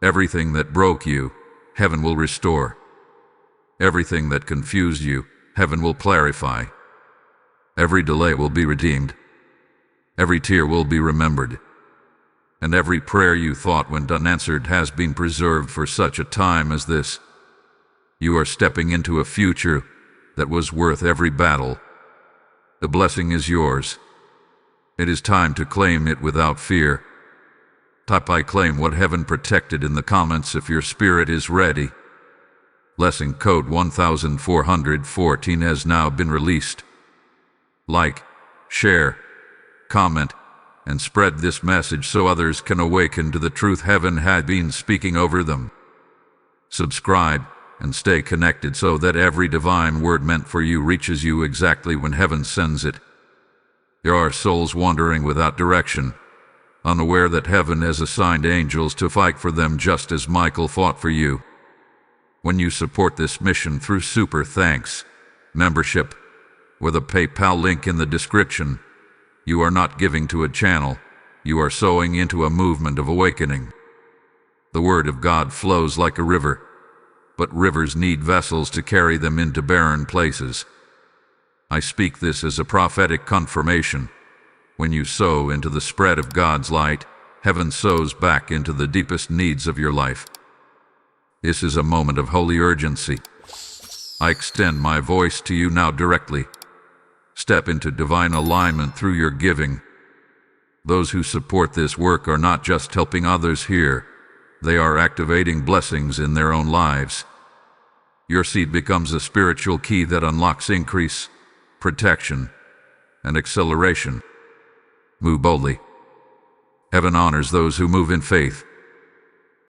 Everything that broke you, heaven will restore. Everything that confused you, heaven will clarify. Every delay will be redeemed. Every tear will be remembered. And every prayer you thought went unanswered has been preserved for such a time as this. You are stepping into a future that was worth every battle. The blessing is yours. It is time to claim it without fear. Type "I claim what heaven protected" in the comments if your spirit is ready. Blessing code 1414 has now been released. Like, share, comment, and spread this message so others can awaken to the truth heaven had been speaking over them. Subscribe and stay connected so that every divine word meant for you reaches you exactly when heaven sends it. There are souls wandering without direction, unaware that heaven has assigned angels to fight for them just as Michael fought for you. When you support this mission through super thanks, membership, or the PayPal link in the description, you are not giving to a channel, you are sowing into a movement of awakening. The Word of God flows like a river, but rivers need vessels to carry them into barren places. I speak this as a prophetic confirmation. When you sow into the spread of God's light, heaven sows back into the deepest needs of your life. This is a moment of holy urgency. I extend my voice to you now directly. Step into divine alignment through your giving. Those who support this work are not just helping others here, they are activating blessings in their own lives. Your seed becomes a spiritual key that unlocks increase, protection, and acceleration. Move boldly. Heaven honors those who move in faith.